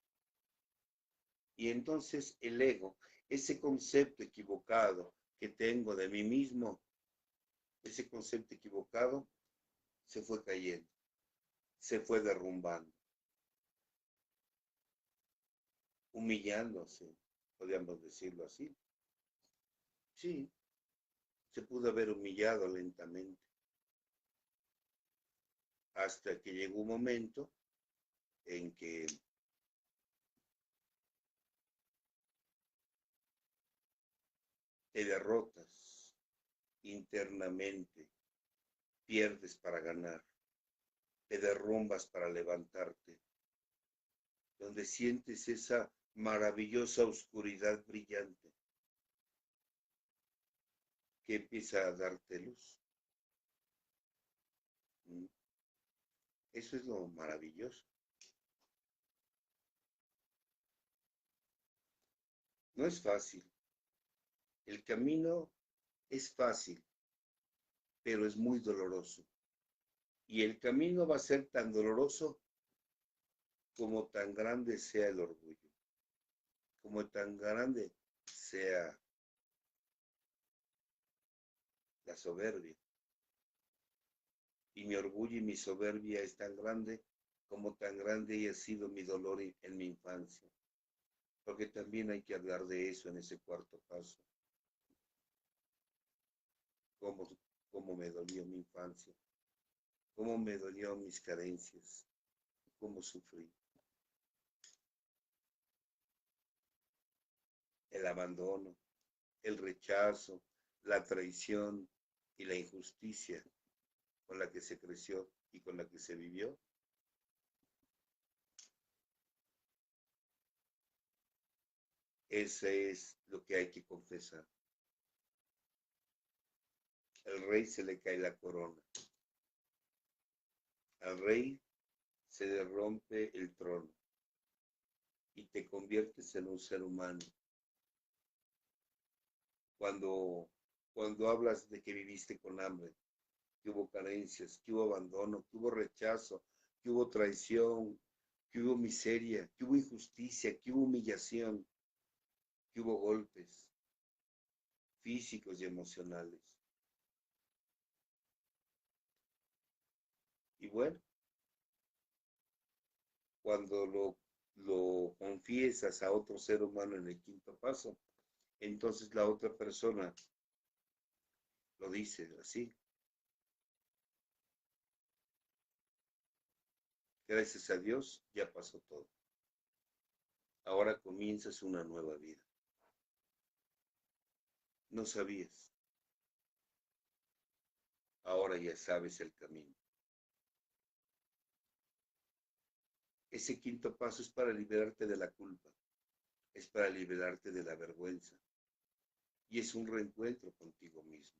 Speaker 1: Y entonces el ego, ese concepto equivocado que tengo de mí mismo, ese concepto equivocado se fue cayendo, se fue derrumbando, humillándose, podríamos decirlo así. Sí, se pudo haber humillado lentamente, hasta que llegó un momento en que te derrotas internamente, pierdes para ganar, te derrumbas para levantarte, donde sientes esa maravillosa oscuridad brillante que empieza a darte luz. Eso es lo maravilloso. No es fácil. El camino es fácil, pero es muy doloroso. Y el camino va a ser tan doloroso como tan grande sea el orgullo, como tan grande sea la soberbia. Y mi orgullo y mi soberbia es tan grande como tan grande haya sido mi dolor en mi infancia. Porque también hay que hablar de eso en ese cuarto paso. Cómo me dolió mi infancia, cómo me dolió mis carencias, cómo sufrí. El abandono, el rechazo, la traición y la injusticia con la que se creció y con la que se vivió. Ese es lo que hay que confesar. Al rey se le cae la corona. Al rey se le rompe el trono y te conviertes en un ser humano. Cuando hablas de que viviste con hambre, que hubo carencias, que hubo abandono, que hubo rechazo, que hubo traición, que hubo miseria, que hubo injusticia, que hubo humillación, que hubo golpes físicos y emocionales. Y bueno, cuando lo confiesas a otro ser humano en el quinto paso, entonces la otra persona lo dice así. Gracias a Dios ya pasó todo. Ahora comienzas una nueva vida. No sabías. Ahora ya sabes el camino. Ese quinto paso es para liberarte de la culpa. Es para liberarte de la vergüenza. Y es un reencuentro contigo mismo.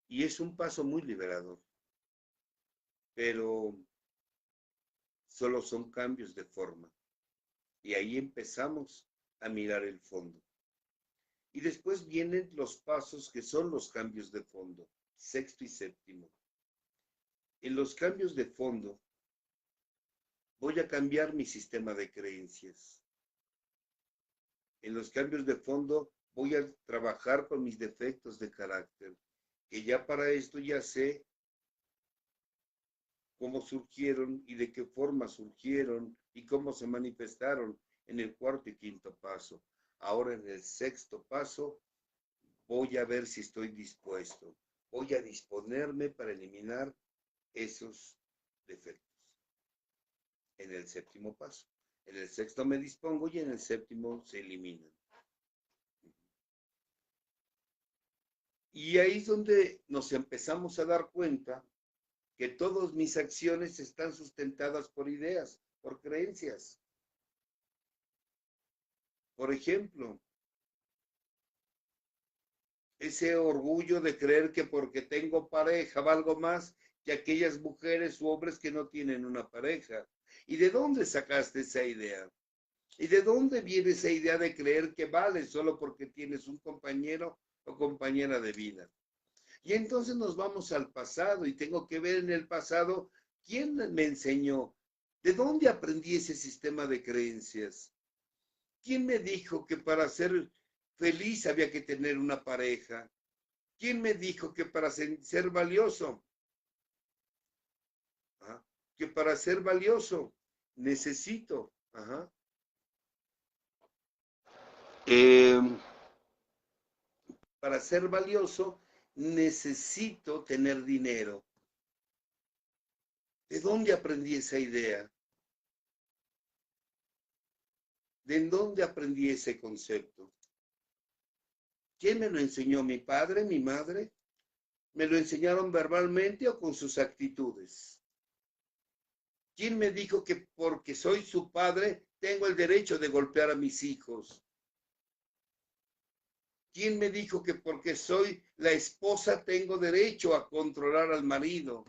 Speaker 1: Y es un paso muy liberador. Pero solo son cambios de forma. Y ahí empezamos a mirar el fondo. Y después vienen los pasos que son los cambios de fondo, sexto y séptimo. En los cambios de fondo voy a cambiar mi sistema de creencias. En los cambios de fondo voy a trabajar con mis defectos de carácter, que ya para esto ya sé cómo surgieron y de qué forma surgieron y cómo se manifestaron en el cuarto y quinto paso. Ahora en el sexto paso voy a ver si estoy dispuesto. Voy a disponerme para eliminar esos defectos. En el séptimo paso. En el sexto me dispongo y en el séptimo se eliminan. Y ahí es donde nos empezamos a dar cuenta que todas mis acciones están sustentadas por ideas, por creencias. Por ejemplo, ese orgullo de creer que porque tengo pareja valgo más que aquellas mujeres u hombres que no tienen una pareja. ¿Y de dónde sacaste esa idea? ¿Y de dónde viene esa idea de creer que vales solo porque tienes un compañero o compañera de vida? Y entonces nos vamos al pasado y tengo que ver en el pasado quién me enseñó, de dónde aprendí ese sistema de creencias. ¿Quién me dijo que para ser feliz había que tener una pareja? ¿Quién me dijo que para ser valioso, ¿ah? que para ser valioso necesito, eh, para ser valioso necesito tener dinero? ¿De dónde aprendí esa idea? ¿De dónde aprendí ese concepto? ¿Quién me lo enseñó? ¿Mi padre, mi madre? ¿Me lo enseñaron verbalmente o con sus actitudes? ¿Quién me dijo que porque soy su padre tengo el derecho de golpear a mis hijos? ¿Quién me dijo que porque soy la esposa tengo derecho a controlar al marido?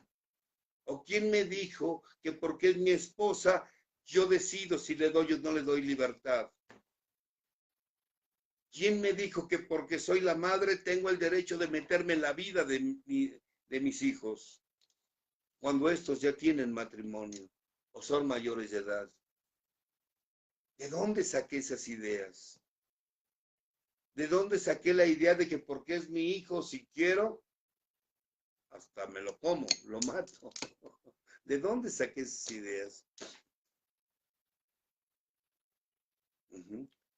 Speaker 1: ¿O quién me dijo que porque es mi esposa yo decido si le doy o no le doy libertad? ¿Quién me dijo que porque soy la madre tengo el derecho de meterme en la vida de mis hijos cuando estos ya tienen matrimonio o son mayores de edad? ¿De dónde saqué esas ideas? ¿De dónde saqué la idea de que porque es mi hijo, si quiero, hasta me lo como, lo mato? ¿De dónde saqué esas ideas?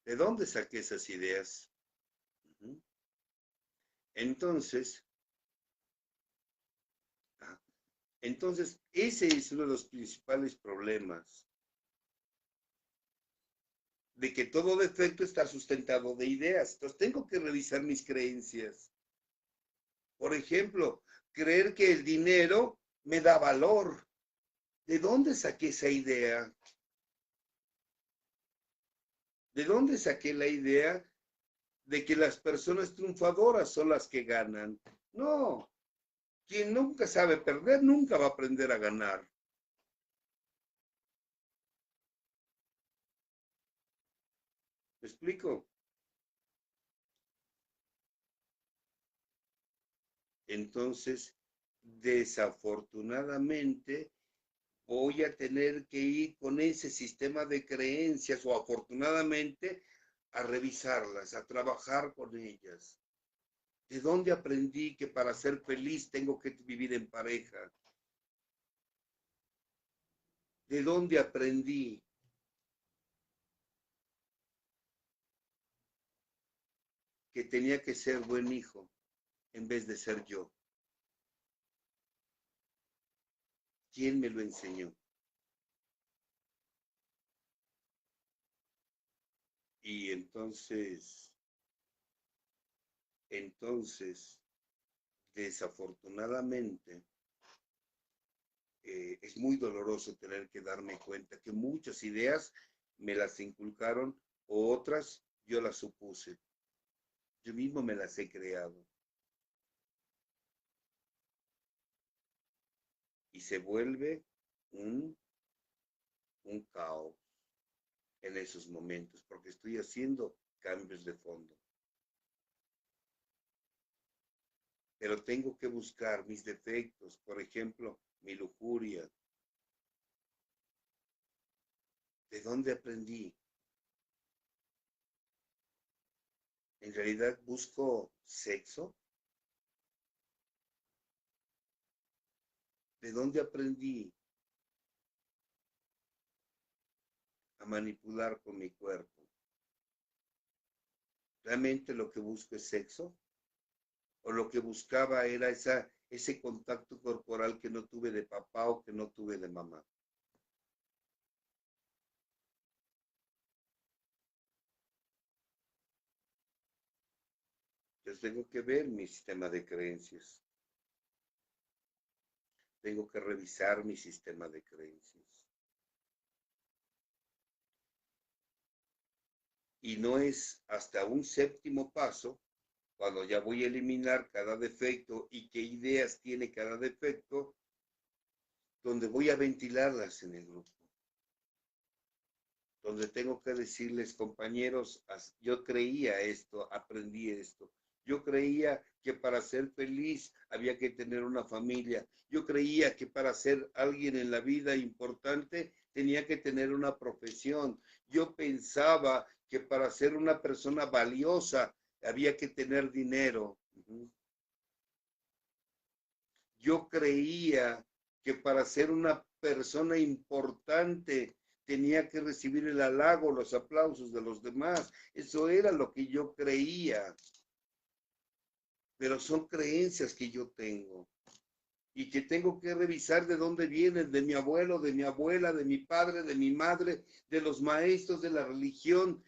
Speaker 1: ¿De dónde saqué esas ideas? Entonces, ese es uno de los principales problemas, de que todo defecto está sustentado de ideas. Entonces, tengo que revisar mis creencias. Por ejemplo, creer que el dinero me da valor. ¿De dónde saqué esa idea? ¿De dónde saqué la idea de que las personas triunfadoras son las que ganan? No, quien nunca sabe perder nunca va a aprender a ganar. ¿Me explico? Entonces, desafortunadamente, voy a tener que ir con ese sistema de creencias o afortunadamente a revisarlas, a trabajar con ellas. ¿De dónde aprendí que para ser feliz tengo que vivir en pareja? ¿De dónde aprendí que tenía que ser buen hijo en vez de ser yo? ¿Quién me lo enseñó? Y entonces, desafortunadamente, es muy doloroso tener que darme cuenta que muchas ideas me las inculcaron o otras yo las supuse. Yo mismo me las he creado. Y se vuelve un, un caos en esos momentos porque estoy haciendo cambios de fondo. Pero tengo que buscar mis defectos, por ejemplo, mi lujuria. ¿De dónde aprendí? ¿En realidad busco sexo? ¿De dónde aprendí a manipular con mi cuerpo? ¿Realmente lo que busco es sexo? ¿O lo que buscaba era ese contacto corporal que no tuve de papá o que no tuve de mamá? Entonces tengo que ver mi sistema de creencias. Tengo que revisar mi sistema de creencias. Y no es hasta un séptimo paso, cuando ya voy a eliminar cada defecto y qué ideas tiene cada defecto, donde voy a ventilarlas en el grupo. donde tengo que decirles, compañeros, yo creía esto, aprendí esto. Yo creía que para ser feliz había que tener una familia. Yo creía que para ser alguien en la vida importante tenía que tener una profesión. Yo pensaba que para ser una persona valiosa había que tener dinero. Yo creía que para ser una persona importante tenía que recibir el halago, los aplausos de los demás. Eso era lo que yo creía. Pero son creencias que yo tengo y que tengo que revisar de dónde vienen, de mi abuelo, de mi abuela, de mi padre, de mi madre, de los maestros de la religión,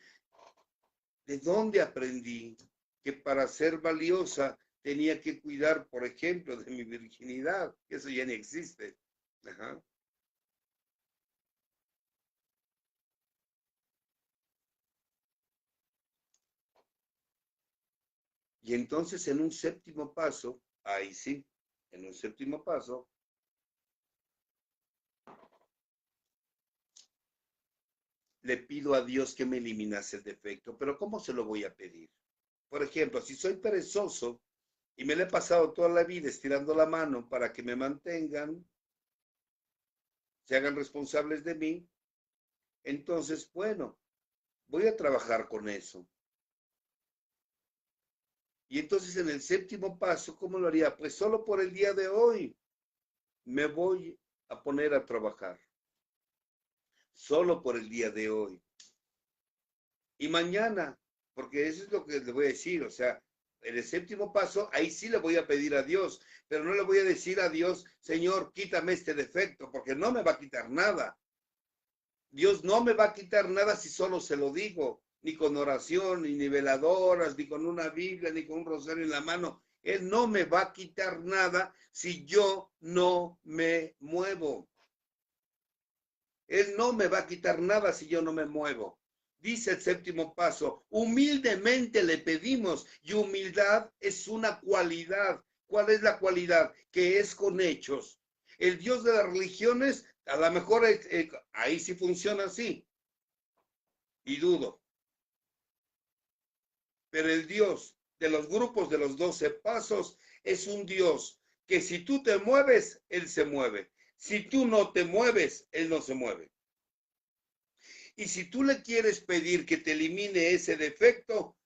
Speaker 1: de dónde aprendí que para ser valiosa tenía que cuidar, por ejemplo, de mi virginidad, que eso ya no existe. Ajá. Y entonces en un séptimo paso, ahí sí, en un séptimo paso, le pido a Dios que me eliminase el defecto. Pero ¿cómo se lo voy a pedir? Por ejemplo, si soy perezoso y me le he pasado toda la vida estirando la mano para que me mantengan, se hagan responsables de mí, entonces, bueno, voy a trabajar con eso. Y entonces en el séptimo paso, ¿cómo lo haría? Pues solo por el día de hoy me voy a poner a trabajar. Solo por el día de hoy. Y mañana, porque eso es lo que le voy a decir, o sea, en el séptimo paso, ahí sí le voy a pedir a Dios, pero no le voy a decir a Dios, Señor, quítame este defecto, porque no me va a quitar nada. Dios no me va a quitar nada si solo se lo digo, ni con oración, ni veladoras, ni con una Biblia, ni con un rosario en la mano. Él no me va a quitar nada si yo no me muevo. Él no me va a quitar nada si yo no me muevo. Dice el séptimo paso, humildemente le pedimos y humildad es una cualidad. ¿Cuál es la cualidad? Que es con hechos. El Dios de las religiones, a lo mejor ahí sí funciona así, y dudo. Pero el Dios de los grupos de los 12 pasos es un Dios que si tú te mueves, Él se mueve. Si tú no te mueves, Él no se mueve. Y si tú le quieres pedir que te elimine ese defecto,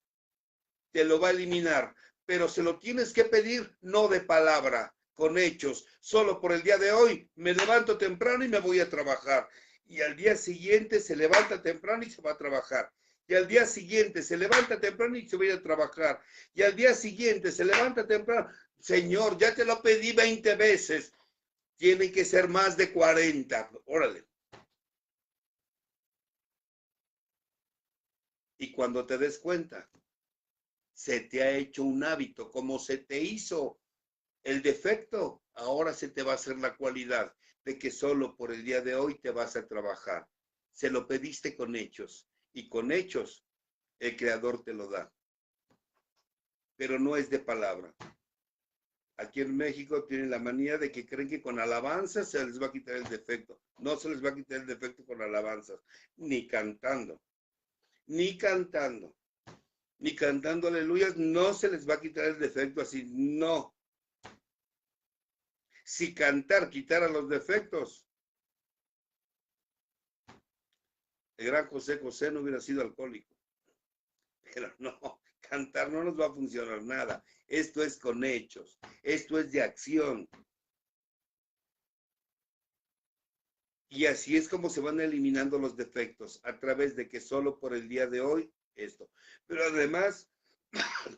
Speaker 1: te lo va a eliminar. Pero se lo tienes que pedir no de palabra, con hechos. Solo por el día de hoy me levanto temprano y me voy a trabajar. Y al día siguiente se levanta temprano y se va a trabajar. Y al día siguiente se levanta temprano y se va a trabajar. Y al día siguiente se levanta temprano. Señor, ya te lo pedí 20 veces. Tiene que ser más de 40. Órale. Y cuando te des cuenta, se te ha hecho un hábito, como se te hizo el defecto, ahora se te va a hacer la cualidad de que solo por el día de hoy te vas a trabajar. Se lo pediste con hechos y con hechos el creador te lo da, pero no es de palabra. Aquí en México tienen la manía de que creen que con alabanzas se les va a quitar el defecto. No se les va a quitar el defecto con alabanzas, ni cantando, ni cantando. Ni cantando aleluyas, no se les va a quitar el defecto así, no. Si cantar quitara los defectos, el gran José José no hubiera sido alcohólico. Pero no, cantar no nos va a funcionar nada. Esto es con hechos, esto es de acción. Y así es como se van eliminando los defectos, a través de que solo por el día de hoy, esto. Pero además,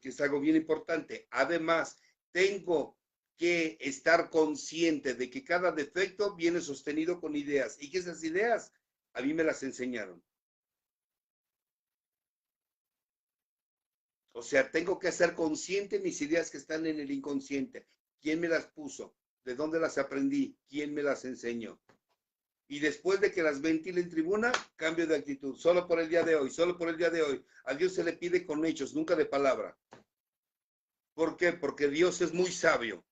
Speaker 1: que es algo bien importante, además, tengo que estar consciente de que cada defecto viene sostenido con ideas y que esas ideas a mí me las enseñaron. O sea, tengo que ser consciente de mis ideas que están en el inconsciente. ¿Quién me las puso? ¿De dónde las aprendí? ¿Quién me las enseñó? Y después de que las ventile en tribuna, cambio de actitud. Solo por el día de hoy, solo por el día de hoy. A Dios se le pide con hechos, nunca de palabra. ¿Por qué? Porque Dios es muy sabio.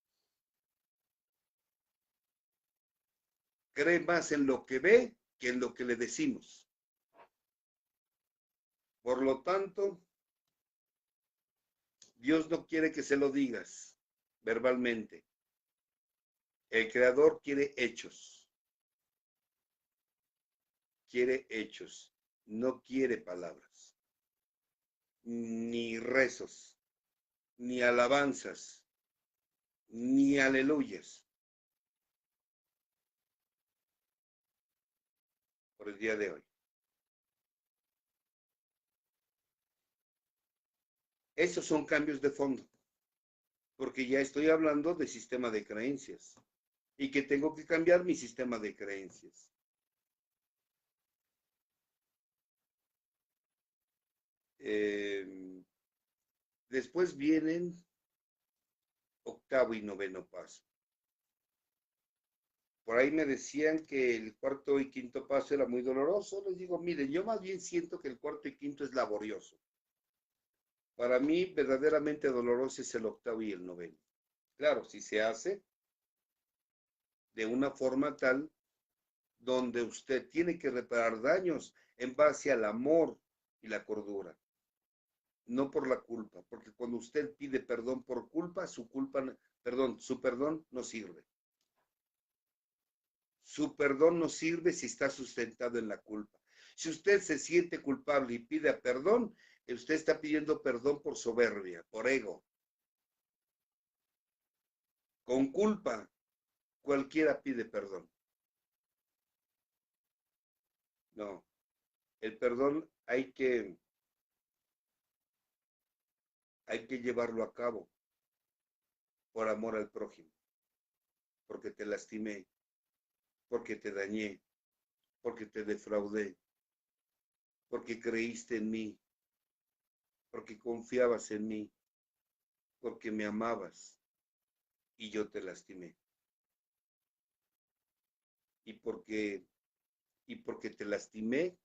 Speaker 1: Cree más en lo que ve que en lo que le decimos. Por lo tanto, Dios no quiere que se lo digas verbalmente. El Creador quiere hechos, no quiere palabras, ni rezos, ni alabanzas, ni aleluyas por el día de hoy. Esos son cambios de fondo, porque ya estoy hablando de sistema de creencias y que tengo que cambiar mi sistema de creencias. Después vienen octavo y noveno paso. Por ahí me decían que el cuarto y quinto paso era muy doloroso. Les digo, miren, yo más bien siento que el cuarto y quinto es laborioso. Para mí, verdaderamente doloroso es el octavo y el noveno. Claro, si se hace de una forma tal donde usted tiene que reparar daños en base al amor y la cordura, no por la culpa, porque cuando usted pide perdón por culpa, su perdón no sirve. Su perdón no sirve si está sustentado en la culpa. Si usted se siente culpable y pide perdón, usted está pidiendo perdón por soberbia, por ego. Con culpa, cualquiera pide perdón. No, el perdón hay que llevarlo a cabo por amor al prójimo, porque te lastimé, porque te dañé, porque te defraudé, porque creíste en mí, porque confiabas en mí, porque me amabas y yo te lastimé. Y porque te lastimé,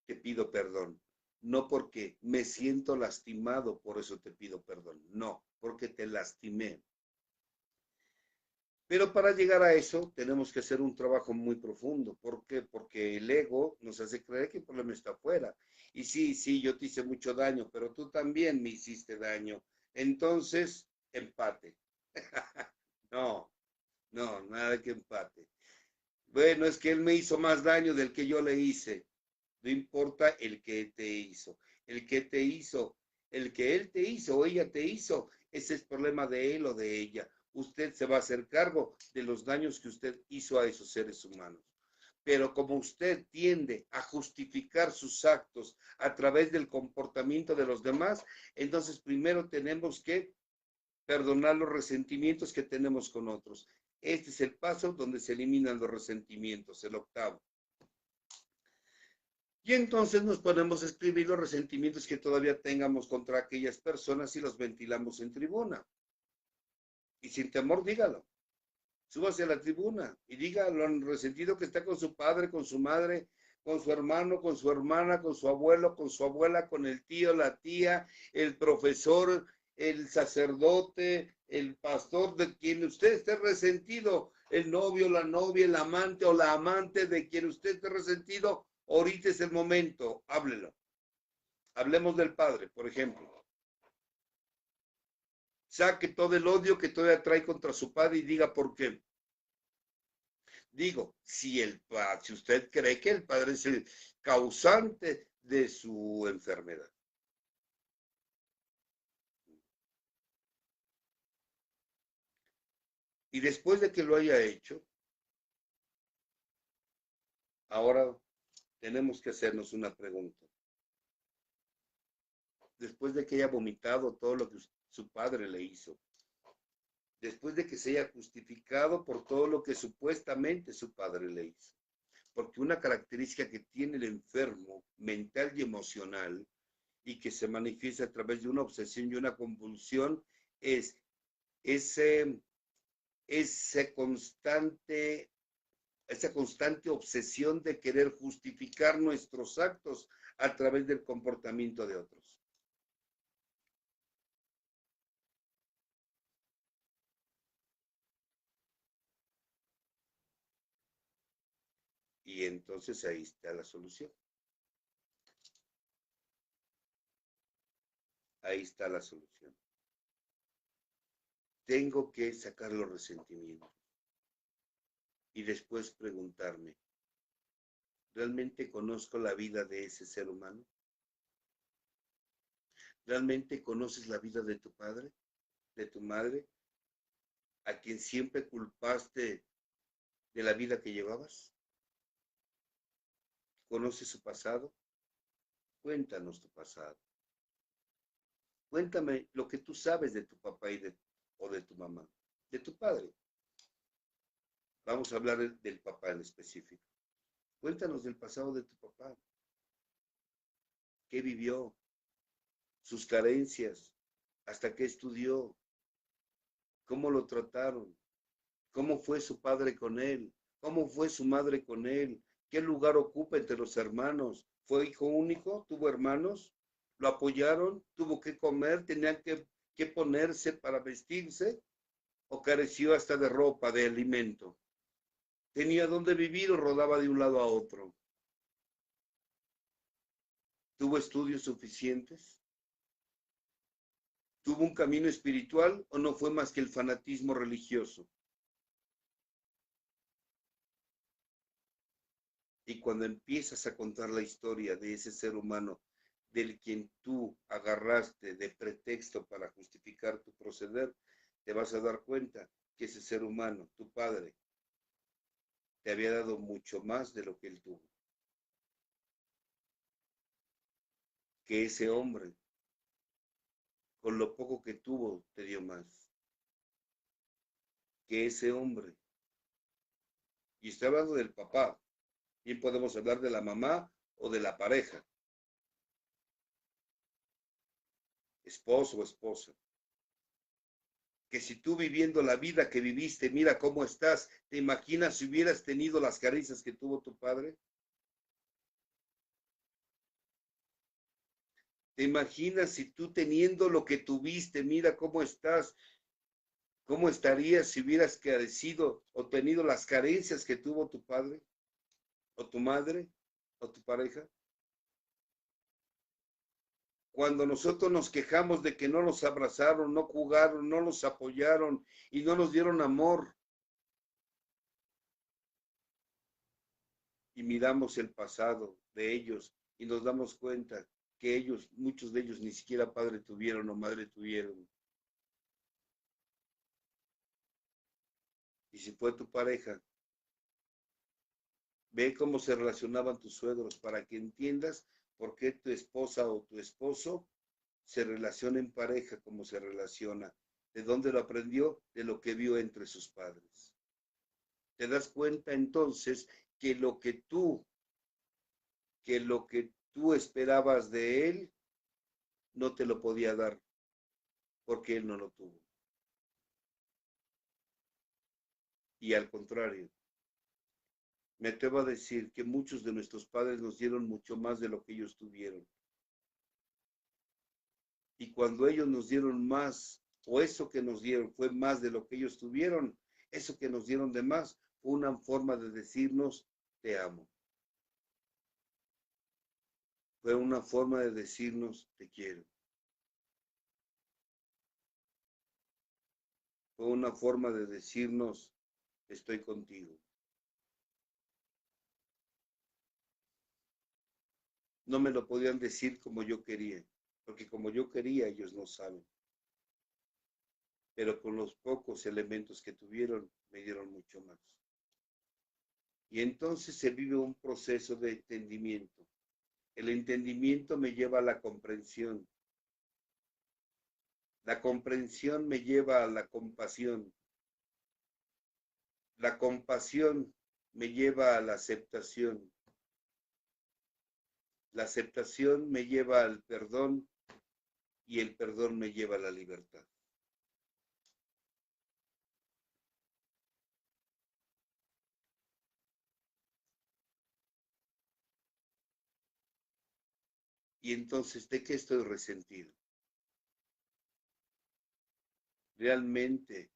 Speaker 1: te pido perdón. No porque me siento lastimado, por eso te pido perdón. No, porque te lastimé. Pero para llegar a eso tenemos que hacer un trabajo muy profundo. ¿Por qué? Porque el ego nos hace creer que el problema está afuera. Y sí, yo te hice mucho daño, pero tú también me hiciste daño. Entonces, empate. No, no, nada que empate. Bueno, es que él me hizo más daño del que yo le hice. No importa el que te hizo. El que te hizo, el que él te hizo o ella te hizo, ese es problema de él o de ella. Usted se va a hacer cargo de los daños que usted hizo a esos seres humanos. Pero como usted tiende a justificar sus actos a través del comportamiento de los demás, entonces primero tenemos que perdonar los resentimientos que tenemos con otros. Este es el paso donde se eliminan los resentimientos, el octavo. Y entonces nos ponemos a escribir los resentimientos que todavía tengamos contra aquellas personas y los ventilamos en tribuna. Y sin temor, dígalo. Súbase a la tribuna y diga lo resentido que está con su padre, con su madre, con su hermano, con su hermana, con su abuelo, con su abuela, con el tío, la tía, el profesor, el sacerdote, el pastor, de quien usted esté resentido, el novio, la novia, el amante o la amante de quien usted esté resentido. Ahorita es el momento, háblelo. Hablemos del padre, por ejemplo. Saque todo el odio que todavía trae contra su padre y diga por qué. Digo, si usted cree que el padre es el causante de su enfermedad. Y después de que lo haya hecho, ahora tenemos que hacernos una pregunta. Después de que haya vomitado todo lo que su padre le hizo, después de que se haya justificado por todo lo que supuestamente su padre le hizo. Porque una característica que tiene el enfermo mental y emocional y que se manifiesta a través de una obsesión y una compulsión es ese, ese constante, esa constante obsesión de querer justificar nuestros actos a través del comportamiento de otros. Y entonces ahí está la solución. ahí está la solución. Tengo que sacar los resentimientos y después preguntarme, ¿realmente conozco la vida de ese ser humano? ¿Realmente conoces la vida de tu padre, de tu madre, a quien siempre culpaste de la vida que llevabas? ¿Conoces su pasado? Cuéntanos tu pasado. Cuéntame lo que tú sabes de tu papá o de tu mamá, de tu padre. Vamos a hablar del papá en específico. Cuéntanos del pasado de tu papá. ¿Qué vivió? Sus carencias. ¿Hasta qué estudió? ¿Cómo lo trataron? ¿Cómo fue su padre con él? ¿Cómo fue su madre con él? ¿Qué lugar ocupa entre los hermanos? ¿Fue hijo único? ¿Tuvo hermanos? ¿Lo apoyaron? ¿Tuvo que comer? ¿Tenían que ponerse para vestirse? ¿O careció hasta de ropa, de alimento? ¿Tenía dónde vivir o rodaba de un lado a otro? ¿Tuvo estudios suficientes? ¿Tuvo un camino espiritual o no fue más que el fanatismo religioso? Y cuando empiezas a contar la historia de ese ser humano del quien tú agarraste de pretexto para justificar tu proceder, te vas a dar cuenta que ese ser humano, tu padre, te había dado mucho más de lo que él tuvo. Que ese hombre, con lo poco que tuvo, te dio más. Que ese hombre, y estoy hablando del papá, bien podemos hablar de la mamá o de la pareja, esposo o esposa, que si tú viviendo la vida que viviste, mira cómo estás, ¿te imaginas si hubieras tenido las carencias que tuvo tu padre? ¿Te imaginas si tú teniendo lo que tuviste, mira cómo estás, cómo estarías si hubieras carecido o tenido las carencias que tuvo tu padre o tu madre o tu pareja? Cuando nosotros nos quejamos de que no nos abrazaron, no jugaron, no nos apoyaron y no nos dieron amor, y miramos el pasado de ellos y nos damos cuenta que ellos, muchos de ellos ni siquiera padre tuvieron o madre tuvieron. Y si fue tu pareja, ve cómo se relacionaban tus suegros para que entiendas por qué tu esposa o tu esposo se relaciona en pareja como se relaciona. ¿De dónde lo aprendió? De lo que vio entre sus padres. Te das cuenta entonces que lo que tú esperabas de él no te lo podía dar porque él no lo tuvo. Y al contrario, me atrevo a decir que muchos de nuestros padres nos dieron mucho más de lo que ellos tuvieron. Y cuando ellos nos dieron más, o eso que nos dieron fue más de lo que ellos tuvieron, eso que nos dieron de más fue una forma de decirnos, te amo. Fue una forma de decirnos, te quiero. Fue una forma de decirnos, estoy contigo. No me lo podían decir como yo quería, porque como yo quería, ellos no saben. Pero con los pocos elementos que tuvieron, me dieron mucho más. Y entonces se vive un proceso de entendimiento. El entendimiento me lleva a la comprensión. La comprensión me lleva a la compasión. La compasión me lleva a la aceptación. La aceptación me lleva al perdón y el perdón me lleva a la libertad. Y entonces, ¿de qué estoy resentido? ¿Realmente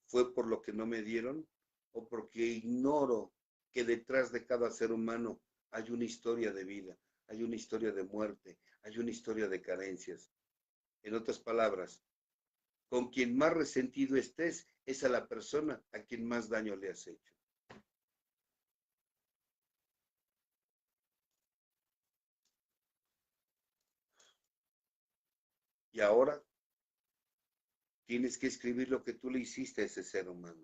Speaker 1: fue por lo que no me dieron o porque ignoro que detrás de cada ser humano hay una historia de vida, hay una historia de muerte, hay una historia de carencias? En otras palabras, con quien más resentido estés, es a la persona a quien más daño le has hecho. Y ahora tienes que escribir lo que tú le hiciste a ese ser humano.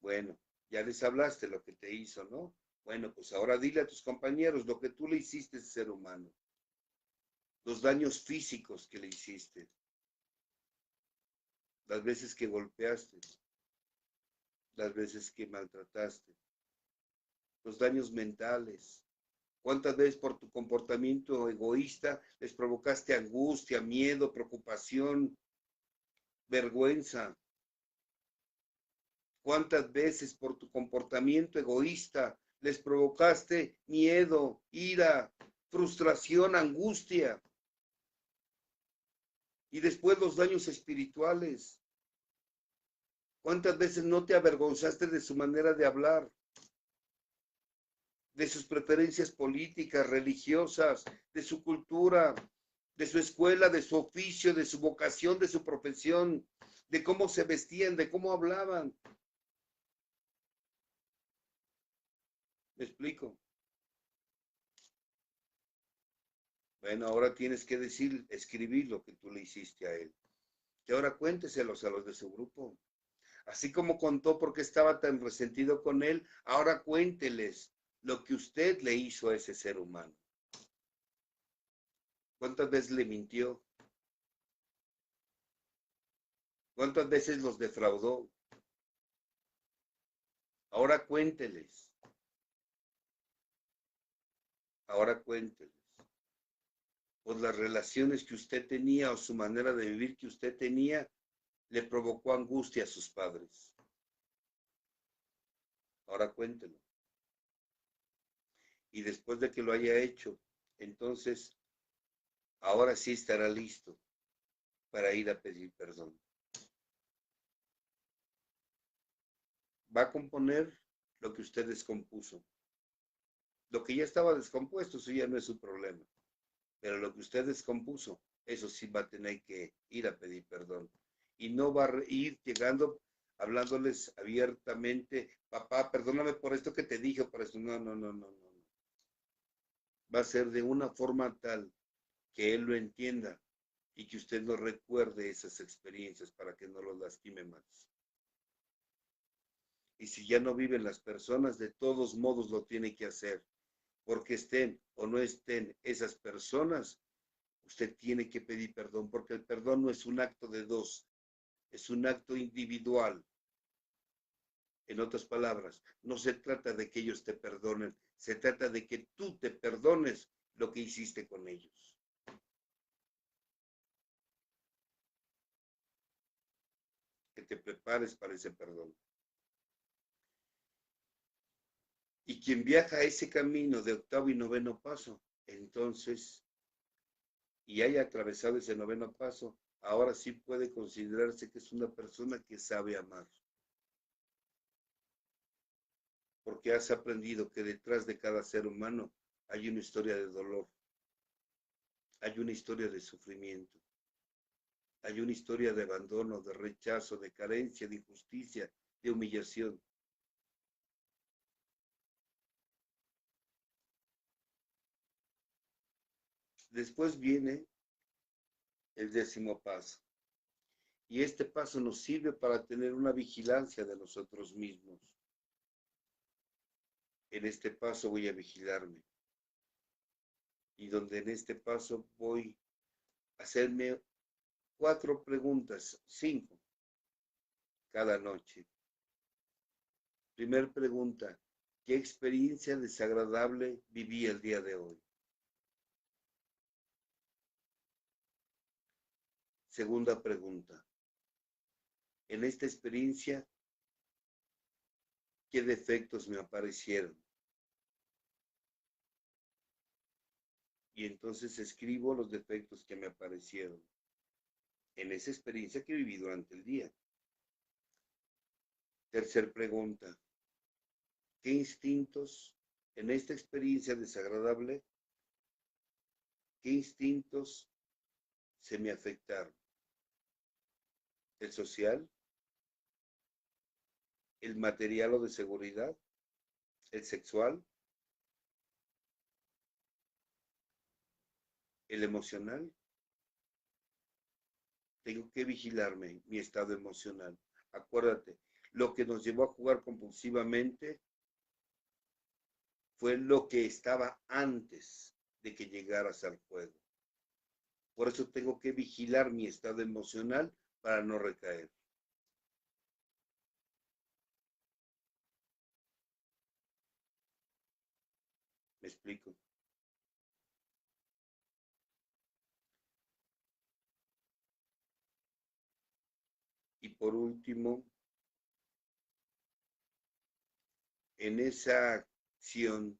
Speaker 1: Bueno, ya les hablaste lo que te hizo, ¿no? Bueno, pues ahora dile a tus compañeros lo que tú le hiciste a ese ser humano. Los daños físicos que le hiciste. Las veces que golpeaste. Las veces que maltrataste. Los daños mentales. ¿Cuántas veces por tu comportamiento egoísta les provocaste angustia, miedo, preocupación, vergüenza? ¿Cuántas veces por tu comportamiento egoísta les provocaste miedo, ira, frustración, angustia? Y después los daños espirituales. ¿Cuántas veces no te avergonzaste de su manera de hablar, de sus preferencias políticas, religiosas, de su cultura, de su escuela, de su oficio, de su vocación, de su profesión, de cómo se vestían, de cómo hablaban? ¿Me explico? Bueno, ahora tienes que decir, escribir lo que tú le hiciste a él. Y ahora cuénteselos a los de su grupo. Así como contó por qué estaba tan resentido con él, ahora cuénteles lo que usted le hizo a ese ser humano. ¿Cuántas veces le mintió? ¿Cuántas veces los defraudó? Ahora cuénteles. Ahora cuénteles. Pues las relaciones que usted tenía o su manera de vivir que usted tenía le provocó angustia a sus padres. Ahora cuéntelo. Y después de que lo haya hecho, entonces ahora sí estará listo para ir a pedir perdón. Va a componer lo que usted descompuso. Lo que ya estaba descompuesto, eso ya no es su problema. Pero lo que usted descompuso, eso sí va a tener que ir a pedir perdón. Y no va a ir llegando hablándoles abiertamente, papá, perdóname por esto que te dije, por esto. No, no, no, no, no. Va a ser de una forma tal que él lo entienda y que usted no recuerde esas experiencias para que no los lastime más. Y si ya no viven las personas, de todos modos lo tiene que hacer, porque estén o no estén esas personas, usted tiene que pedir perdón, porque el perdón no es un acto de dos, es un acto individual. En otras palabras, no se trata de que ellos te perdonen, se trata de que tú te perdones lo que hiciste con ellos. Que te prepares para ese perdón. Y quien viaja a ese camino de octavo y noveno paso, entonces, y haya atravesado ese noveno paso, ahora sí puede considerarse que es una persona que sabe amar. Porque has aprendido que detrás de cada ser humano hay una historia de dolor, hay una historia de sufrimiento, hay una historia de abandono, de rechazo, de carencia, de injusticia, de humillación. Después viene el 10º paso. Y este paso nos sirve para tener una vigilancia de nosotros mismos. En este paso voy a vigilarme. Y donde en este paso voy a hacerme 4 preguntas, 5 cada noche. Primer pregunta, ¿qué experiencia desagradable viví el día de hoy? Segunda pregunta, en esta experiencia, ¿qué defectos me aparecieron? Y entonces escribo los defectos que me aparecieron en esa experiencia que viví durante el día. Tercer pregunta, ¿qué instintos en esta experiencia desagradable, qué instintos se me afectaron. El social, el material o de seguridad, el sexual, el emocional. Tengo que vigilarme, mi estado emocional. Acuérdate, lo que nos llevó a jugar compulsivamente fue lo que estaba antes de que llegaras al juego. Por eso tengo que vigilar mi estado emocional para no recaer. ¿Me explico? Y por último, en esa acción,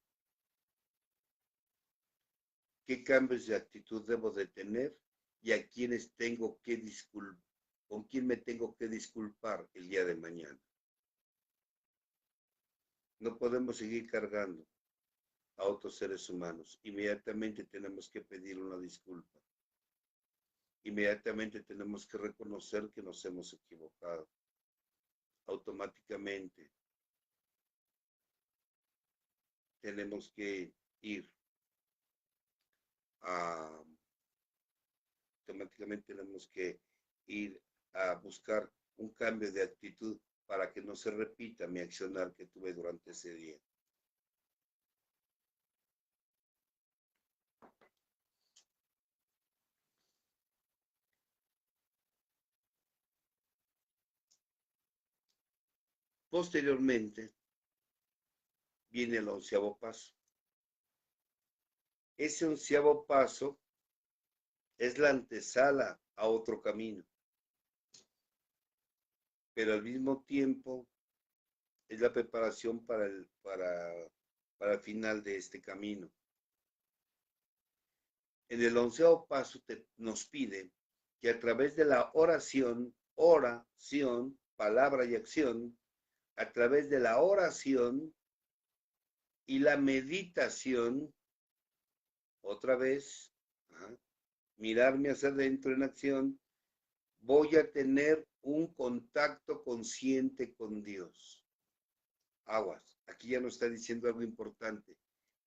Speaker 1: ¿qué cambios de actitud debo de tener y a quiénes tengo que disculpar? ¿Con quién me tengo que disculpar el día de mañana? No podemos seguir cargando a otros seres humanos. Inmediatamente tenemos que pedir una disculpa. Inmediatamente tenemos que reconocer que nos hemos equivocado. Automáticamente tenemos que ir a, automáticamente tenemos que ir a buscar un cambio de actitud para que no se repita mi accionar que tuve durante ese día. Posteriormente viene el 11º paso. Ese 11º paso es la antesala a otro camino, pero al mismo tiempo es la preparación para el final de este camino. En el 11º paso nos pide que a través de la oración, palabra y acción, a través de la oración y la meditación, otra vez, mirarme hacia adentro en acción, voy a tener un contacto consciente con Dios. Aguas, aquí ya nos está diciendo algo importante.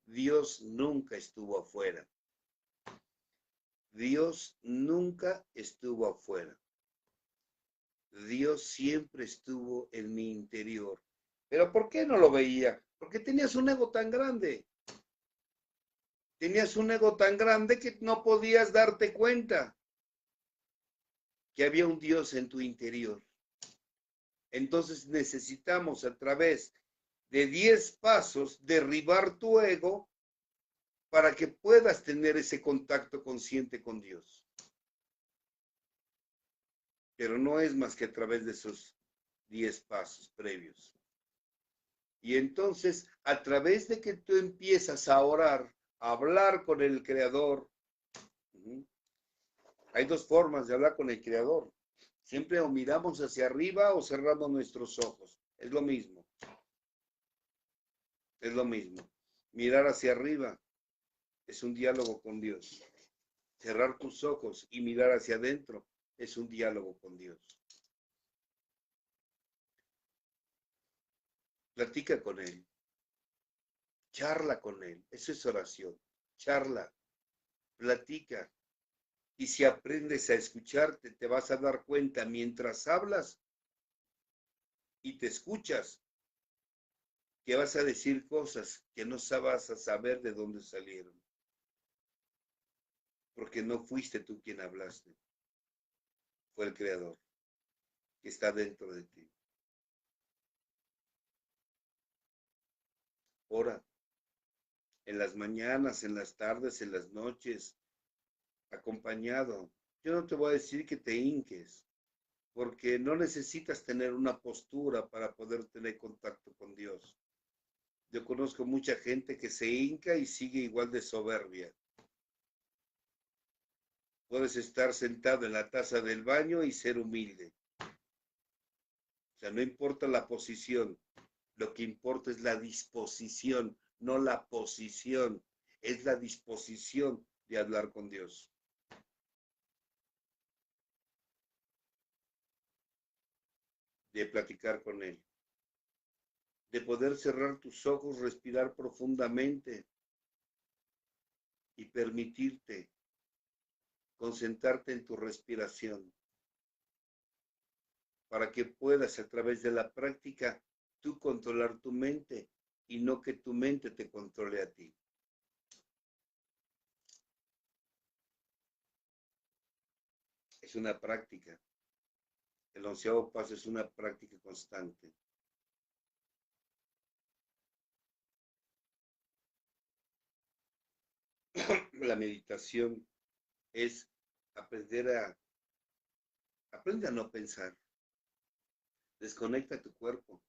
Speaker 1: Dios nunca estuvo afuera. Dios nunca estuvo afuera. Dios siempre estuvo en mi interior. ¿Pero por qué no lo veía? Porque tenías un ego tan grande. Tenías un ego tan grande que no podías darte cuenta que había un Dios en tu interior. Entonces necesitamos a través de 10 pasos derribar tu ego para que puedas tener ese contacto consciente con Dios. Pero no es más que a través de esos 10 pasos previos. Y entonces, a través de que tú empiezas a orar, a hablar con el Creador, hay dos formas de hablar con el Creador. Siempre o miramos hacia arriba o cerramos nuestros ojos. Es lo mismo. Es lo mismo. Mirar hacia arriba es un diálogo con Dios. Cerrar tus ojos y mirar hacia adentro es un diálogo con Dios. Platica con Él. Charla con Él. Eso es oración. Charla. Platica. Y si aprendes a escucharte, te vas a dar cuenta mientras hablas y te escuchas que vas a decir cosas que no vas a saber de dónde salieron. Porque no fuiste tú quien hablaste. Fue el Creador que está dentro de ti. Ora. En las mañanas, en las tardes, en las noches, acompañado. Yo no te voy a decir que te hinques, porque no necesitas tener una postura para poder tener contacto con Dios. Yo conozco mucha gente que se hinca y sigue igual de soberbia. Puedes estar sentado en la taza del baño y ser humilde. O sea, no importa la posición, lo que importa es la disposición, no la posición, es la disposición de hablar con Dios. de platicar con Él, de poder cerrar tus ojos, respirar profundamente y permitirte concentrarte en tu respiración para que puedas a través de la práctica tú controlar tu mente y no que tu mente te controle a ti. Es una práctica. El 11º paso es una práctica constante. La meditación es aprende a no pensar. Desconecta tu cuerpo,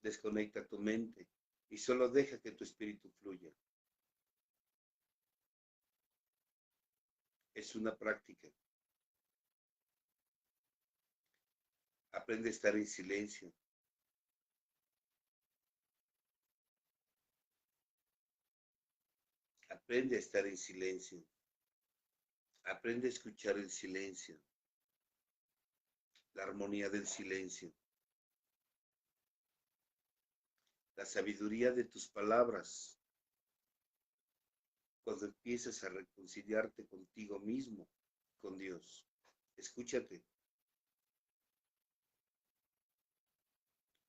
Speaker 1: desconecta tu mente y solo deja que tu espíritu fluya. Es una práctica. Aprende a estar en silencio. Aprende a estar en silencio. Aprende a escuchar el silencio. La armonía del silencio. La sabiduría de tus palabras. Cuando empieces a reconciliarte contigo mismo, con Dios. Escúchate.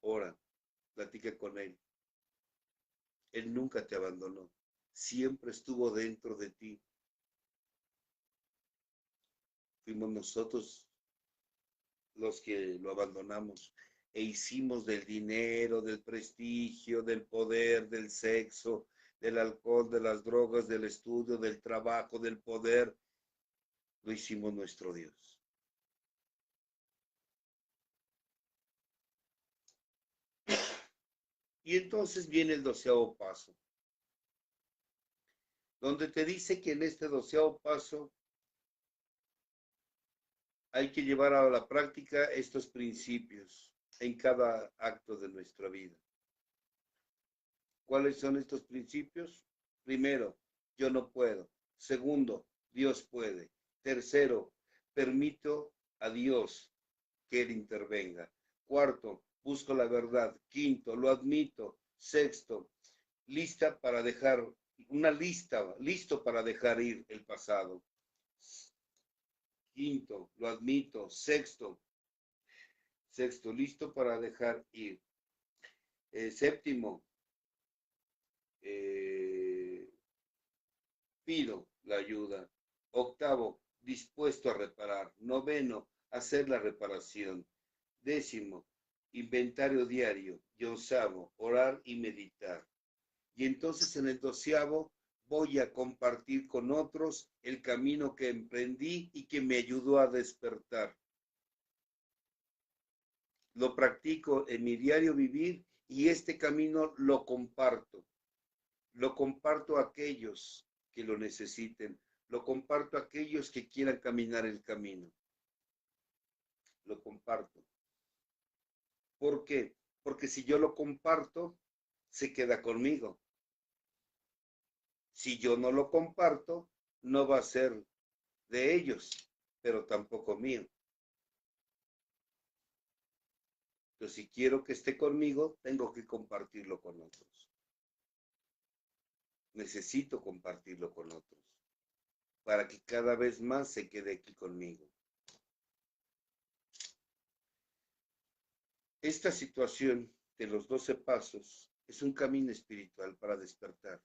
Speaker 1: Ora, platica con Él. Él nunca te abandonó. Siempre estuvo dentro de ti. Fuimos nosotros los que lo abandonamos e hicimos del dinero, del prestigio, del poder, del sexo, del alcohol, de las drogas, del estudio, del trabajo, del poder, lo hicimos nuestro Dios. Y entonces viene el 12º paso, donde te dice que en este 12º paso hay que llevar a la práctica estos principios en cada acto de nuestra vida. ¿Cuáles son estos principios? Primero, yo no puedo. Segundo, Dios puede. Tercero, permito a Dios que Él intervenga. Cuarto, busco la verdad. Quinto, lo admito. Sexto, listo para dejar ir el pasado. Quinto, lo admito. Sexto, listo para dejar ir. Séptimo, pido la ayuda. Octavo, dispuesto a reparar. Noveno, hacer la reparación. Décimo, inventario diario. Y onceavo, orar y meditar. Y entonces en el 12º voy a compartir con otros el camino que emprendí y que me ayudó a despertar. Lo practico en mi diario vivir y este camino lo comparto. Lo comparto a aquellos que lo necesiten. Lo comparto a aquellos que quieran caminar el camino. Lo comparto. ¿Por qué? Porque si yo lo comparto, se queda conmigo. Si yo no lo comparto, no va a ser de ellos, pero tampoco mío. Entonces, si quiero que esté conmigo, tengo que compartirlo con otros. Necesito compartirlo con otros para que cada vez más se quede aquí conmigo. Esta situación de los 12 pasos es un camino espiritual para despertar,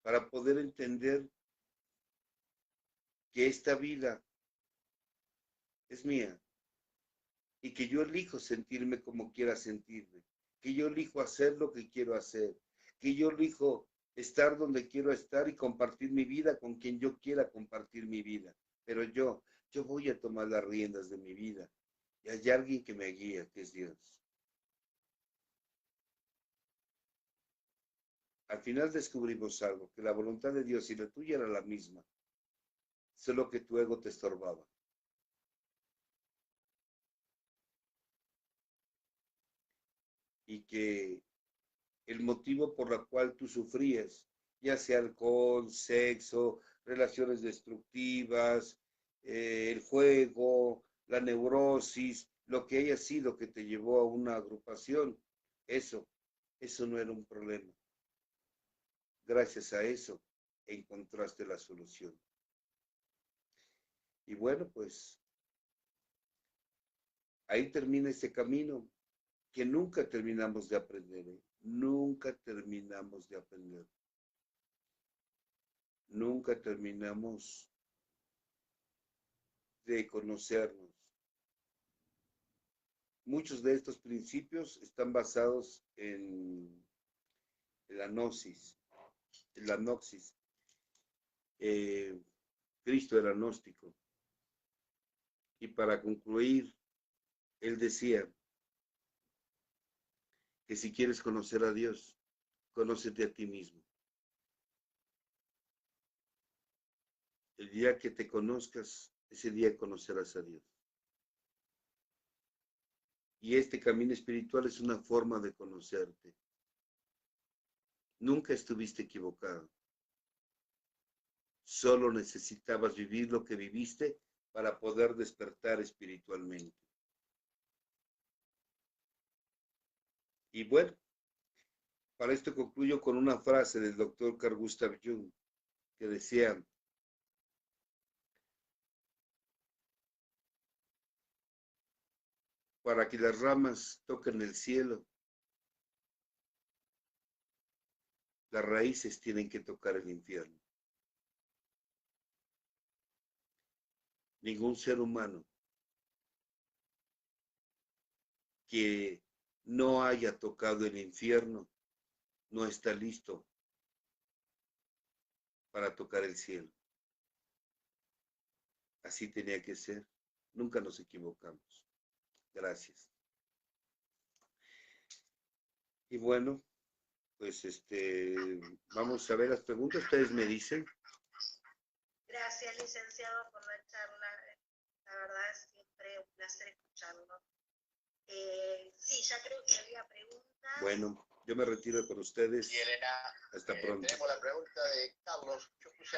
Speaker 1: para poder entender que esta vida es mía y que yo elijo sentirme como quiera sentirme, que yo elijo hacer lo que quiero hacer, que yo elijo estar donde quiero estar y compartir mi vida con quien yo quiera compartir mi vida. Pero yo voy a tomar las riendas de mi vida y hay alguien que me guía, que es Dios. Al final descubrimos algo, que la voluntad de Dios y la tuya era la misma, solo que tu ego te estorbaba. Y que el motivo por el cual tú sufrías, ya sea alcohol, sexo, relaciones destructivas, el juego, la neurosis, lo que haya sido que te llevó a una agrupación, eso no era un problema. Gracias a eso encontraste la solución. Y bueno, pues ahí termina ese camino que nunca terminamos de aprender, ¿eh? Nunca terminamos de aprender. Nunca terminamos de conocernos. Muchos de estos principios están basados en la gnosis. En la gnosis. Cristo era gnóstico. Y para concluir, él decía que si quieres conocer a Dios, conócete a ti mismo. El día que te conozcas, ese día conocerás a Dios. Y este camino espiritual es una forma de conocerte. Nunca estuviste equivocado. Solo necesitabas vivir lo que viviste para poder despertar espiritualmente. Y bueno, para esto concluyo con una frase del doctor Carl Gustav Jung, que decía: para que las ramas toquen el cielo, las raíces tienen que tocar el infierno. Ningún ser humano que no haya tocado el infierno no está listo para tocar el cielo. Así tenía que ser. Nunca nos equivocamos. Gracias. Y bueno, pues vamos a ver las preguntas. Ustedes me dicen.
Speaker 2: Gracias, licenciado, por la charla. La verdad es siempre un placer escucharlo. Sí, ya creo que había preguntas.
Speaker 1: Bueno, yo me retiro con ustedes.
Speaker 3: Y Elena,
Speaker 1: hasta pronto.
Speaker 3: Tenemos la pregunta de Carlos. Yo puse